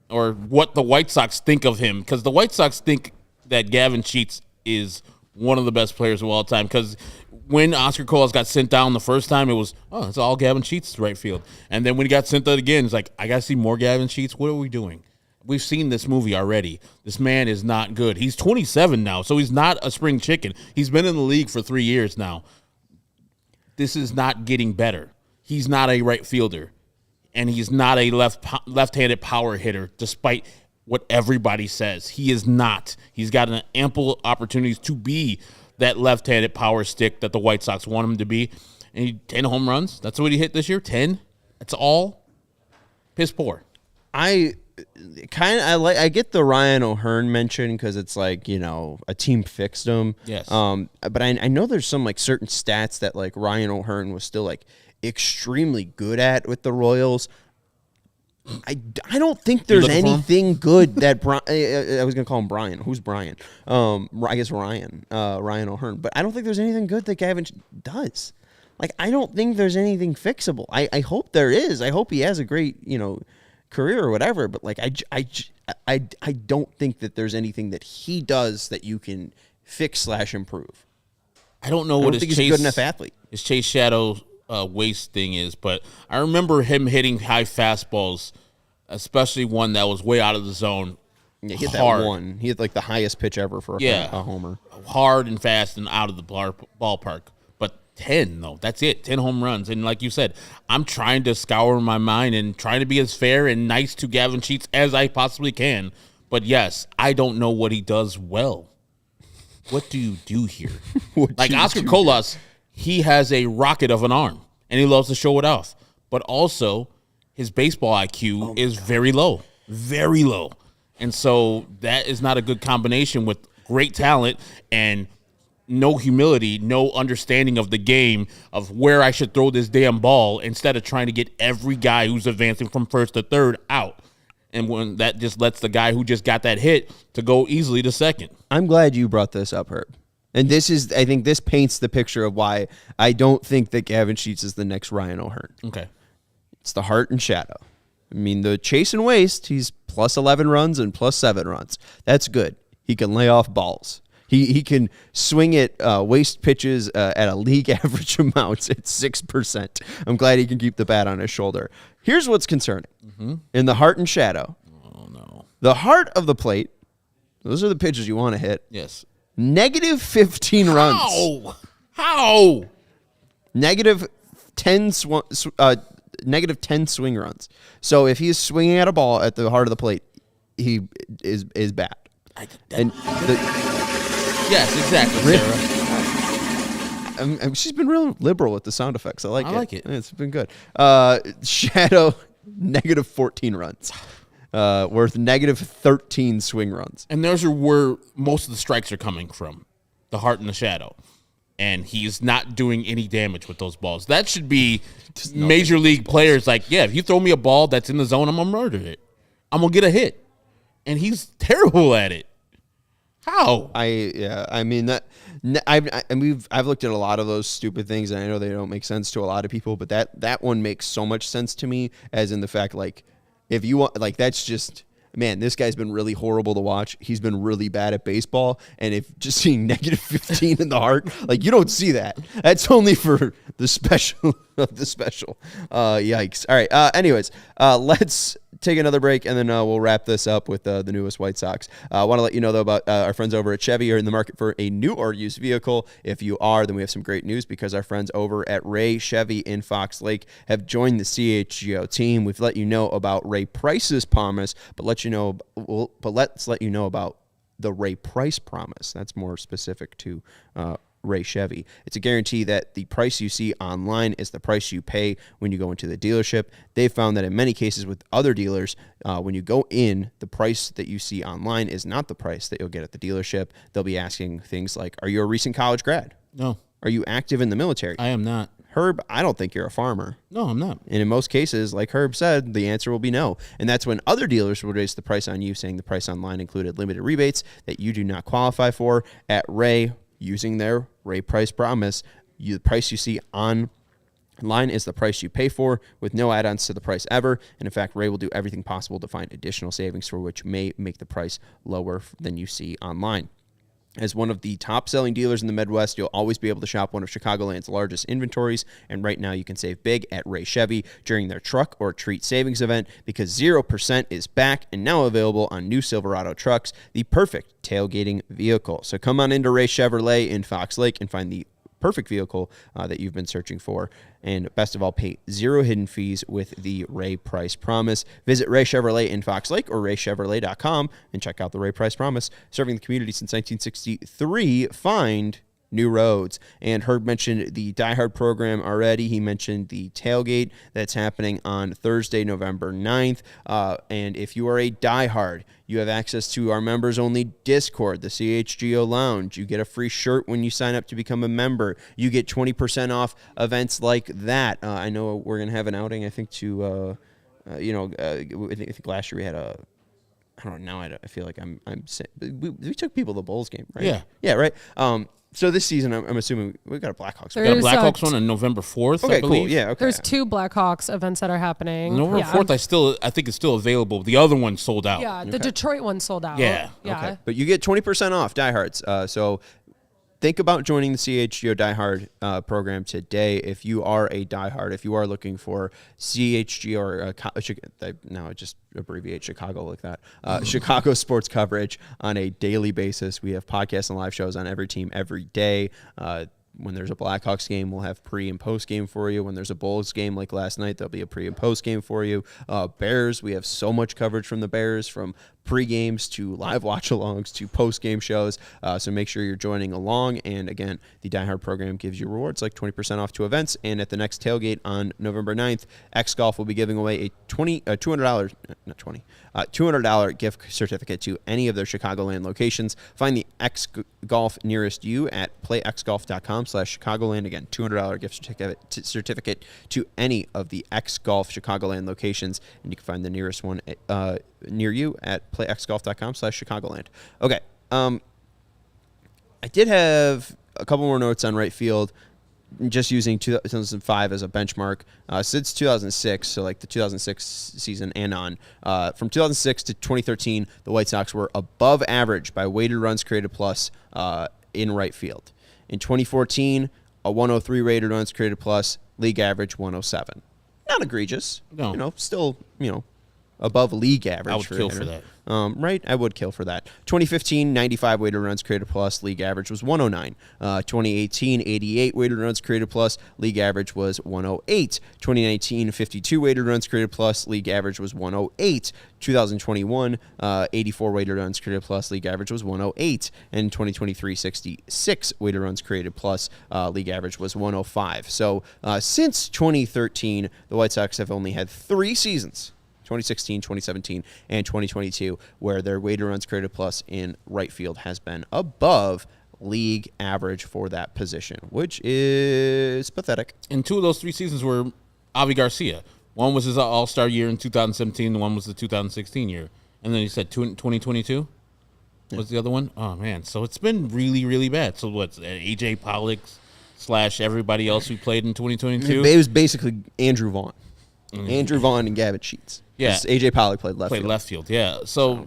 Or what the White Sox think of him, because the White Sox think that Gavin Sheets is one of the best players of all time, because when Oscar Colás got sent down the first time, it was, it's all Gavin Sheets right field. And then when he got sent out again, it's like, I got to see more Gavin Sheets. What are we doing? We've seen this movie already. This man is not good. He's 27 now, so he's not a spring chicken. He's been in the league for 3 years now. This is not getting better. He's not a right fielder, and he's not a left-handed power hitter, despite what everybody says. He is not. He's got an ample opportunities to be that left-handed power stick that the White Sox want him to be. And 10 home runs. That's what he hit this year. 10. That's all. Piss poor. I get the Ryan O'Hearn mention because it's like, a team fixed him. Yes. But I know there's some like certain stats that like Ryan O'Hearn was still like extremely good at with the Royals. I don't think there's anything good that I was gonna call him Brian. Who's Brian? I guess Ryan O'Hearn. But I don't think there's anything good that Gavin does. Like, I don't think there's anything fixable. I hope there is. I hope he has a great career or whatever. But like I don't think that there's anything that he does that you can fix / improve. I don't know what his he's a good enough athlete. His chase shadow waist thing is, but I remember him hitting high fastballs, especially one that was way out of the zone. Yeah, he hit that one. He hit like the highest pitch ever for a homer. Hard and fast and out of the ballpark. But 10, though, that's it. 10 home runs. And like you said, I'm trying to scour my mind and trying to be as fair and nice to Gavin Sheets as I possibly can. But yes, I don't know what he does well. What do you do here? Like Oscar Colás, he has a rocket of an arm, and he loves to show it off. But also, his baseball IQ is very low. Very low. And so that is not a good combination with great talent and no humility, no understanding of the game, of where I should throw this damn ball, instead of trying to get every guy who's advancing from first to third out. And when that just lets the guy who just got that hit to go easily to second. I'm glad you brought this up, Herb. And I think this paints the picture of why I don't think that Gavin Sheets is the next Ryan O'Hearn. Okay. It's the heart and shadow. I mean, the chase and waste, he's plus 11 runs and plus 7 runs. That's good. He can lay off balls. He can swing at waste pitches at a league average amount at 6%. I'm glad he can keep the bat on his shoulder. Here's what's concerning. In the heart and shadow. Oh, no. The heart of the plate Those are the pitches you want to hit. Yes. Negative 15 runs. How? Negative 10 negative 10 swing runs. So if he's swinging at a ball at the heart of the plate, he is bad. Yes, exactly, Sarah. She's been real liberal with the sound effects. I like it. It's been good. Shadow, negative 14 runs. Worth negative 13 swing runs. And those are where most of the strikes are coming from, the heart and the shadow. And he's not doing any damage with those balls. That should be major league players like, yeah, if you throw me a ball that's in the zone, I'm going to murder it. I'm going to get a hit. And he's terrible at it. How? I've looked at a lot of those stupid things, and I know they don't make sense to a lot of people, but that one makes so much sense to me, as in the fact, like, if you want, like, that's just, man, this guy's been really horrible to watch. He's been really bad at baseball, and if just seeing negative 15 in the heart, like, you don't see that. That's only for the special of the special. Yikes. All right. Anyways, let's take another break, and then we'll wrap this up with the newest White Sox. I want to let you know, though, about our friends over at Chevy are in the market for a new or used vehicle. If you are, then we have some great news, because our friends over at Ray Chevy in Fox Lake have joined the CHGO team. We've let you know about Ray Price's promise, but let's let you know about the Ray Price promise. That's more specific to Ray Chevy. It's a guarantee that the price you see online is the price you pay when you go into the dealership. They've found that in many cases with other dealers, when you go in, the price that you see online is not the price that you'll get at the dealership. They'll be asking things like, are you a recent college grad? No. Are you active in the military? I am not. Herb, I don't think you're a farmer. No, I'm not. And in most cases, like Herb said, the answer will be no. And that's when other dealers will raise the price on you, saying the price online included limited rebates that you do not qualify for. At Ray, using their Ray Price promise, the price you see online is the price you pay for, with no add-ons to the price ever. And in fact, Ray will do everything possible to find additional savings for which may make the price lower than you see online. As one of the top-selling dealers in the Midwest, you'll always be able to shop one of Chicagoland's largest inventories, and right now you can save big at Ray Chevy during their Truck or Treat Savings event, because 0% is back and now available on new Silverado trucks, the perfect tailgating vehicle. So come on into Ray Chevrolet in Fox Lake and find the perfect vehicle that you've been searching for. And best of all, pay zero hidden fees with the Ray Price Promise. Visit Ray Chevrolet in Fox Lake or raychevrolet.com and check out the Ray Price Promise. Serving the community since 1963, find new roads. And Herb mentioned the Die Hard program already. He mentioned the tailgate that's happening on Thursday, November 9th. And if you are a Die Hard, you have access to our members-only Discord, the CHGO Lounge. You get a free shirt when you sign up to become a member. You get 20% off events like that. I know we're going to have an outing, I think, to, I think last year we had a, I don't know, now I feel like we took people to the Bulls game, right? Yeah. Yeah, right? So this season, I'm assuming we've got a Blackhawks. We got a Blackhawks one on November 4th, okay, I believe. Cool. Yeah, okay. There's 2 Blackhawks events that are happening. November 4th, I think it's still available. The other one sold out. Yeah, the Detroit one sold out. Yeah. Okay. But you get 20% off diehards. So think about joining the CHGO Diehard program today. If you are a diehard, if you are looking for CHGO or now I just abbreviate Chicago like that, Chicago sports coverage on a daily basis. We have podcasts and live shows on every team every day. When there's a Blackhawks game, we'll have pre and post game for you. When there's a Bulls game like last night, there'll be a pre and post game for you. Bears, we have so much coverage from the Bears, from pre-games to live watch-alongs to post-game shows. So make sure you're joining along. And again, the Die Hard program gives you rewards like 20% off to events. And at the next tailgate on November 9th, X Golf will be giving away a $200 gift certificate to any of their Chicagoland locations. Find the X Golf nearest you at playxgolf.com/Chicagoland. Again, $200 gift certificate to any of the X Golf Chicagoland locations. And you can find the nearest one near you at playxgolf.com/Chicagoland. Okay. I did have a couple more notes on right field, just using 2005 as a benchmark. Since 2006, so like the 2006 season and on, from 2006 to 2013, the White Sox were above average by weighted runs created plus in right field. In 2014, a 103 rated runs created plus, league average 107. Not egregious. No. Still, above league average. I would kill for hitter. that. Right? I would kill for that. 2015, 95 weighted runs created plus, league average was 109. 2018, 88 weighted runs created plus, league average was 108. 2019, 52 weighted runs created plus, league average was 108. 2021, 84 weighted runs created plus, league average was 108. And 2023, 66 weighted runs created plus, league average was 105. So since 2013, the White Sox have only had 3 seasons, 2016, 2017, and 2022, where their weighted runs created plus in right field has been above league average for that position, which is pathetic. And 2 of those 3 seasons were Avi Garcia. One was his All-Star year in 2017, and one was the 2016 year. And then he said 2022 was the other one? Oh, man. So it's been really, really bad. So what's A.J. Pollock / everybody else who played in 2022? It was basically Andrew Vaughn. Andrew Vaughn and Gavin Sheets. Yeah. A.J. Pollock played left field. Left field, yeah. So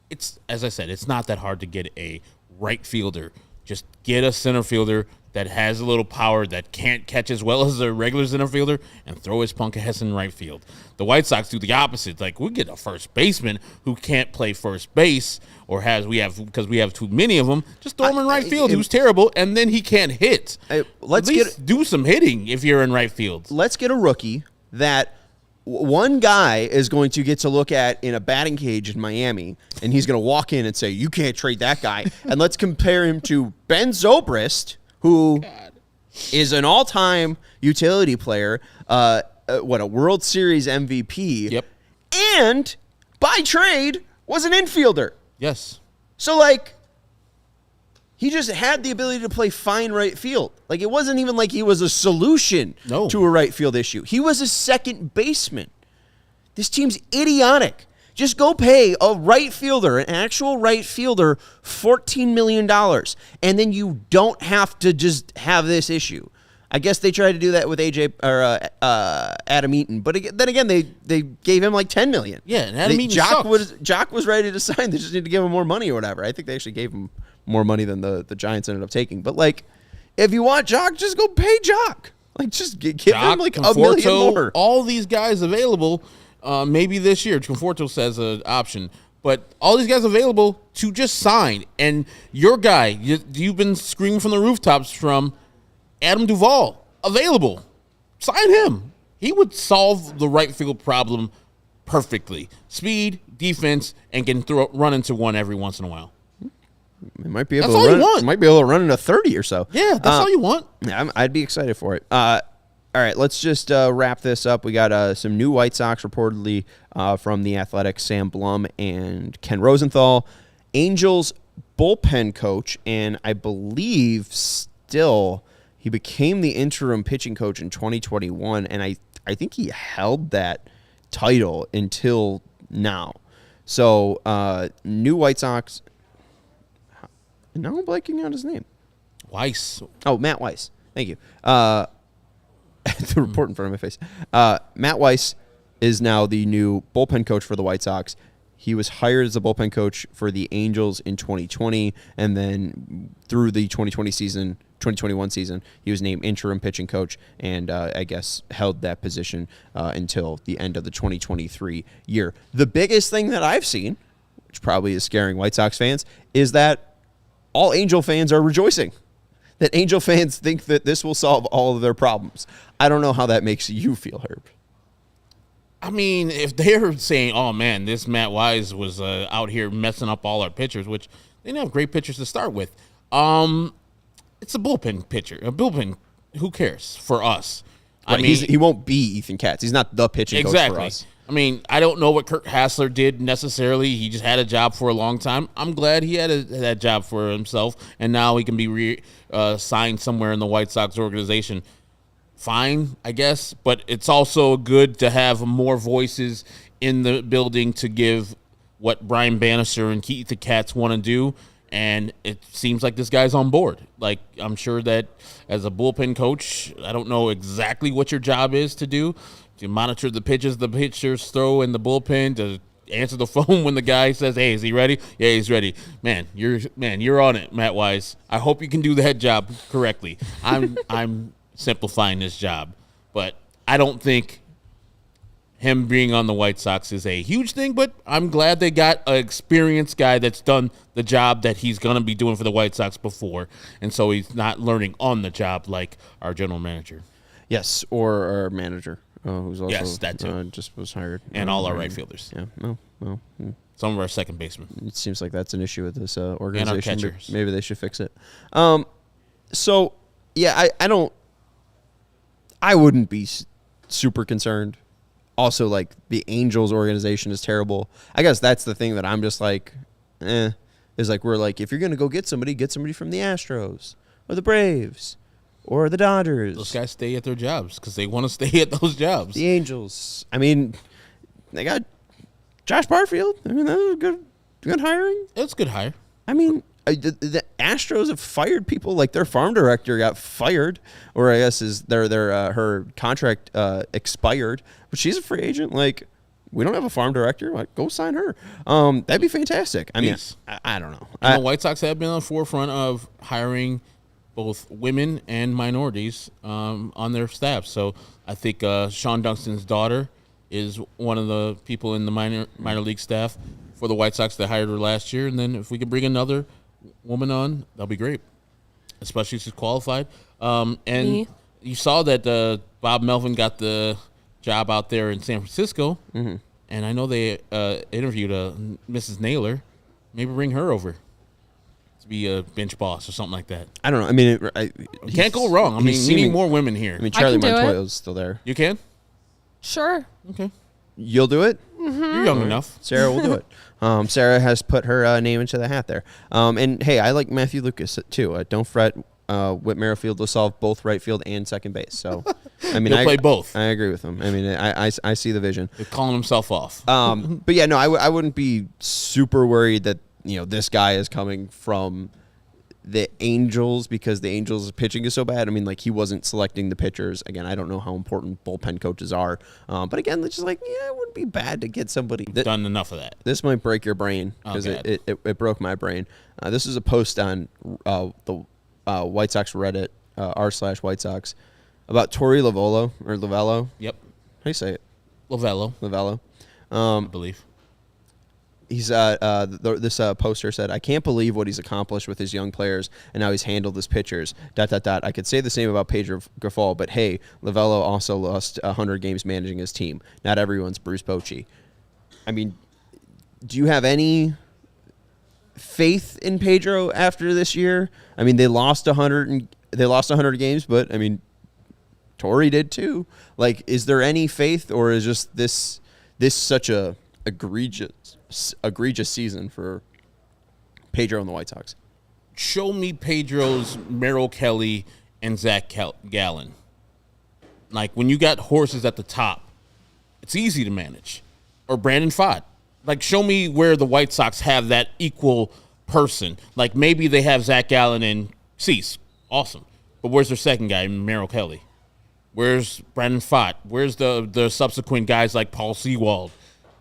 it's, as I said, it's not that hard to get a right fielder. Just get a center fielder that has a little power, that can't catch as well as a regular center fielder, and throw his punk ass in right field. The White Sox do the opposite. Like, we get a first baseman who can't play first base, or because we have too many of them. Just throw him in right field, who's terrible, and then he can't hit. Do some hitting if you're in right field. Let's get a rookie that one guy is going to get to look at in a batting cage in Miami, and he's going to walk in and say, you can't trade that guy. And let's compare him to Ben Zobrist, who is an all-time utility player, a World Series MVP, Yep. and by trade was an infielder. Yes. So, like, he just had the ability to play fine right field. Like, it wasn't even like he was a solution to a right field issue. He was a second baseman. This team's idiotic. Just go pay a right fielder, an actual right fielder, $14 million, and then you don't have to just have this issue. I guess they tried to do that with AJ or Adam Eaton, but then again, they gave him like $10 million. Yeah, and Adam Eaton sucks. Jock was ready to sign. They just need to give him more money or whatever. I think they actually gave him more money than the Giants ended up taking. But like, if you want Jock, just go pay Jock. Like, just give him like $1 million more. All these guys available. Maybe this year, Conforto says an option, but all these guys available to just sign. And your guy, you've been screaming from the rooftops from Adam Duvall, available. Sign him. He would solve the right field problem perfectly. Speed, defense, and can run into one every once in a while. It might be able to run. Might be able to run into 30 or so. Yeah, that's all you want. Yeah, I'd be excited for it. All right, let's just wrap this up. We got some new White Sox reportedly from The Athletic, Sam Blum and Ken Rosenthal. Angels bullpen coach, and I believe still he became the interim pitching coach in 2021, and I think he held that title until now. So new White Sox. Now I'm blanking on his name. Weiss. Oh, Matt Weiss. Thank you. The report in front of my face. Matt Weiss is now the new bullpen coach for the White Sox. He was hired as a bullpen coach for the Angels in 2020, and then through the 2021 season, he was named interim pitching coach, and I guess held that position until the end of the 2023 year. The biggest thing that I've seen, which probably is scaring White Sox fans, is that all Angel fans are rejoicing. That Angel fans think that this will solve all of their problems. I don't know how that makes you feel, Herb. I mean, if they're saying, oh, man, this Matt Wise was out here messing up all our pitchers, which they didn't have great pitchers to start with. It's a bullpen pitcher. A bullpen, who cares for us? Right, I mean, he won't be Ethan Katz. He's not the pitching coach for us. I mean, I don't know what Kurt Hassler did necessarily. He just had a job for a long time. I'm glad he had that job for himself, and now he can be signed somewhere in the White Sox organization. Fine, I guess, but it's also good to have more voices in the building to give what Brian Bannister and Keith the Cats want to do, and it seems like this guy's on board. Like, I'm sure that as a bullpen coach, I don't know exactly what your job is to do. To monitor the pitches the pitchers throw in the bullpen, to answer the phone when the guy says, hey, is he ready? Yeah, he's ready. Man, you're on it, Matt Wise. I hope you can do that job correctly. I'm simplifying this job, but I don't think him being on the White Sox is a huge thing, but I'm glad they got an experienced guy that's done the job that he's going to be doing for the White Sox before, and so he's not learning on the job like our general manager. Yes, or our manager, who's also that too. Just was hired. And all our right fielders. Yeah, well, Some of our second basemen. it seems like that's an issue with this organization. And our catchers. Maybe they should fix it. So, yeah, I wouldn't be super concerned. Also, like, the Angels organization is terrible. I guess that's the thing that I'm just like, is like, we're like, if you're going to go get somebody from the Astros or the Braves or the Dodgers. Those guys stay at their jobs because they want to stay at those jobs. The Angels. I mean, they got Josh Barfield. I mean, that was good hiring. It's a good hire. I mean, the Astros have fired people. Like, their farm director got fired, or I guess is her contract expired, but she's a free agent. Like, we don't have a farm director. Like, go sign her. That'd be fantastic. I mean, I don't know. And the White Sox have been on the forefront of hiring both women and minorities on their staff. So I think Sean Dunston's daughter is one of the people in the minor league staff for the White Sox that hired her last year. And then if we could bring another woman on, that'll be great, especially if she's qualified. And you saw that Bob Melvin got the job out there in San Francisco, and I know they interviewed Mrs. Naylor. Maybe bring her over to be a bench boss or something like that. I don't know. I mean, Can't go wrong. I mean, we need more women here. I mean, Charlie can do it. Montoya's still there. You can? Sure. Okay. You'll do it? You're young enough. Sarah will do it. Sarah has put her name into the hat there. And, hey, I like Matthew Lucas, too. Don't fret. Whit Merrifield will solve both right field and second base. So, I mean, He'll play both. I agree with him. I mean, I see the vision. They're calling himself off. But, yeah, no, I wouldn't be super worried that, this guy is coming from the Angels because the Angels' pitching is so bad. I mean, like, he wasn't selecting the pitchers. Again, I don't know how important bullpen coaches are. But, again, it's just like, it wouldn't be bad to get somebody. Done enough of that. This might break your brain because it broke my brain. This is a post on the White Sox Reddit, r/White Sox, about Torey Lovello. Yep. How do you say it? Lovello, I believe. He's this poster said, "I can't believe what he's accomplished with his young players and how he's handled his pitchers. ... I could say the same about Pedro Grifol, but hey, Lovello also lost 100 games managing his team. Not everyone's Bruce Bochy." I mean, do you have any faith in Pedro after this year? I mean, they lost 100 games, but I mean, Torey did too. Like, is there any faith, or is just this such a egregious season for Pedro and the White Sox? Show me Pedro's Merrill Kelly and Zach Gallen. Like, when you got horses at the top, it's easy to manage. Or Brandon Pfaadt. Like, show me where the White Sox have that equal person. Like, maybe they have Zach Gallen and Cease. Awesome. But where's their second guy, Merrill Kelly? Where's Brandon Pfaadt? Where's the subsequent guys like Paul Sewald?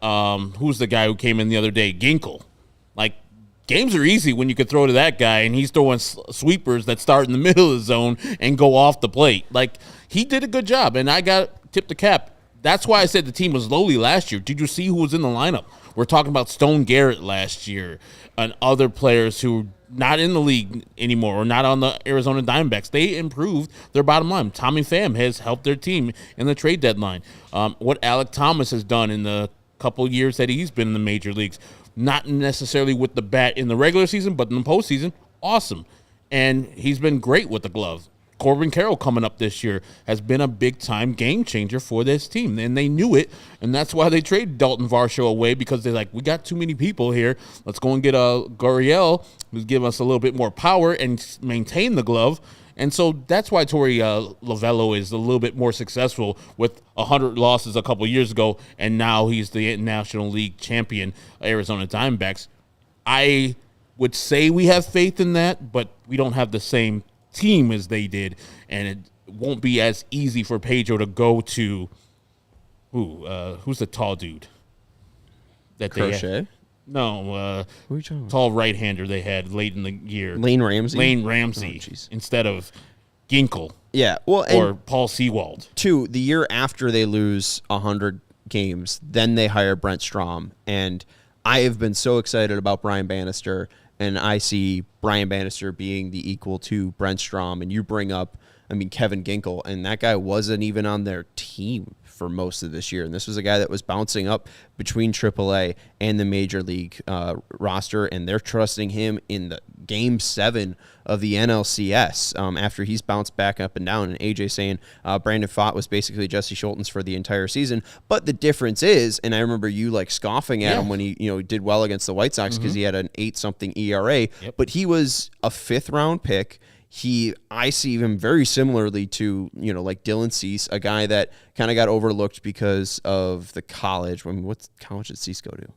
Who's the guy who came in the other day? Ginkel. Like, games are easy when you can throw to that guy, and he's throwing sweepers that start in the middle of the zone and go off the plate. Like, he did a good job, and I got tipped the cap. That's why I said the team was lowly last year. Did you see who was in the lineup? We're talking about Stone Garrett last year and other players who not in the league anymore or not on the Arizona Diamondbacks. They improved their bottom line. Tommy Pham has helped their team in the trade deadline. What Alec Thomas has done in the couple years that he's been in the major leagues, not necessarily with the bat in the regular season, but in the postseason, awesome. And he's been great with the glove. Corbin Carroll coming up this year has been a big-time game changer for this team, and they knew it, and that's why they traded Dalton Varsho away, because they're like, we got too many people here. Let's go and get a Gurriel who's give us a little bit more power and maintain the glove. And so that's why Torey Lovello is a little bit more successful with 100 losses a couple years ago, and now he's the National League champion, Arizona Diamondbacks. I would say we have faith in that, but we don't have the same team as they did, and it won't be as easy for Pedro to go to who's the tall dude that Crochet? No, Who are you talking about? tall right-hander they had late in the year. Lane Ramsey? Lane Ramsey instead of Ginkel Yeah, well, or Paul Sewald. Two, the year after they lose 100 games. Then they hire Brent Strom, and I have been so excited about Brian Bannister, and I see Brian Bannister being the equal to Brent Strom. And you bring up, Kevin Ginkel, and that guy wasn't even on their team for most of this year. And this was a guy that was bouncing up between AAA and the major league roster, and they're trusting him in the Game 7 of the NLCS after he's bounced back up and down. And AJ saying Brandon Pfaadt was basically Jesse Schultens for the entire season. But the difference is, and I remember you scoffing at him when he did well against the White Sox because he had an 8-something ERA, but he was a 5th-round pick. I see him very similarly to, Dylan Cease, a guy that kind of got overlooked because of the college. What college did Cease go to?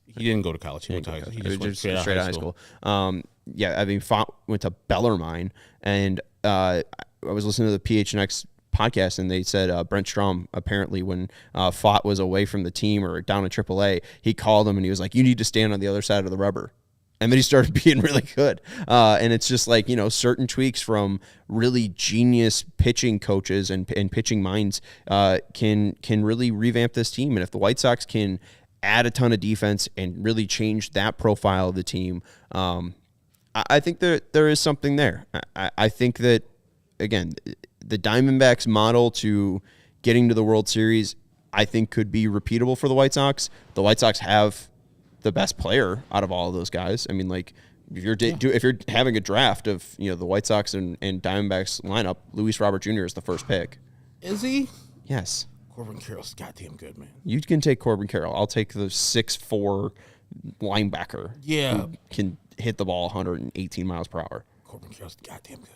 He didn't go to college. He just went straight out of high school. Pfaadt went to Bellarmine, and I was listening to the PHNX podcast, and they said Brent Strom, apparently when Pfaadt was away from the team or down in AAA, he called him and he was like, "You need to stand on the other side of the rubber." And then he started being really good. And it's just certain tweaks from really genius pitching coaches and pitching minds can really revamp this team. And if the White Sox can add a ton of defense and really change that profile of the team, I think there is something there. I think that, again, the Diamondbacks model to getting to the World Series, I think could be repeatable for the White Sox. The White Sox have the best player out of all of those guys. If you're having a draft of the White Sox and Diamondbacks lineup, Luis Robert Jr. is the first pick. Is he? Yes. Corbin Carroll's goddamn good, man. You can take Corbin Carroll. I'll take the 6'4" linebacker. Yeah. Who can hit the ball 118 miles per hour. Corbin Carroll's goddamn good.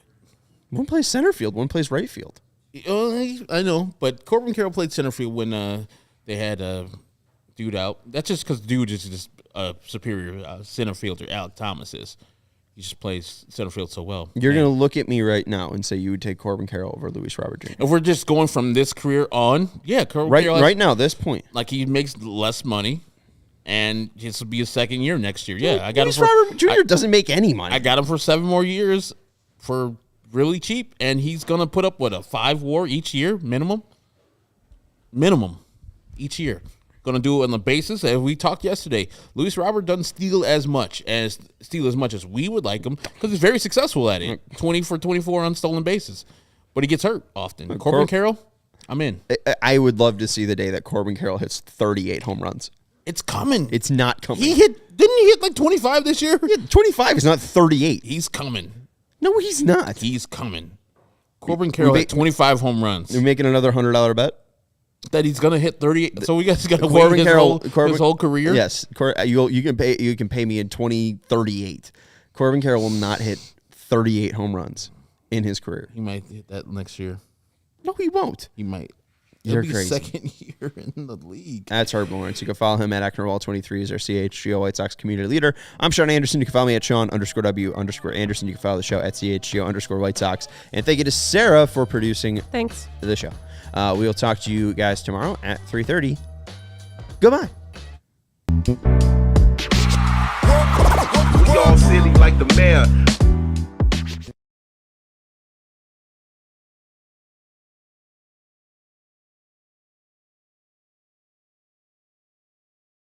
One plays center field, one plays right field. I know, but Corbin Carroll played center field when they had Dude out. That's just because Dude is just a superior center fielder. Alec Thomas is. He just plays center field so well. You're going to look at me right now and say you would take Corbin Carroll over Luis Robert Jr. If we're just going from this career on, Corbin Carroll. Right now, this point. He makes less money, and this will be his second year next year. Yeah, I got Luis him for, Robert Jr. doesn't make any money. I got him for 7 more years for really cheap, and he's going to put up, a 5 WAR each year, minimum? Minimum each year. Going to do it on the basis, as we talked yesterday, Luis Robert doesn't steal as much as we would like him because he's very successful at it. 20 for 24 on stolen bases. But he gets hurt often. Corbin Carroll, I'm in. I would love to see the day that Corbin Carroll hits 38 home runs. It's coming. It's not coming. Didn't he hit 25 this year? Yeah, 25 is not 38. He's coming. No, he's not. He's coming. Corbin Carroll hit 25 home runs. You're making another $100 bet? That he's gonna hit 38. So we guys got to wait his whole career. Yes, you can pay me in 2038. Corbin Carroll will not hit 38 home runs in his career. He might hit that next year. No, he won't. He might. You're It'll be crazy. Second year in the league. That's Herb Lawrence. You can follow him at Acknerwall23 as our CHGO White Sox community leader. I'm Sean Anderson. You can follow me at Sean_W_Anderson. You can follow the show at CHGO_White Sox. And thank you to Sarah for producing the show. We will talk to you guys tomorrow at 3:30. Goodbye. We all silly like the mayor.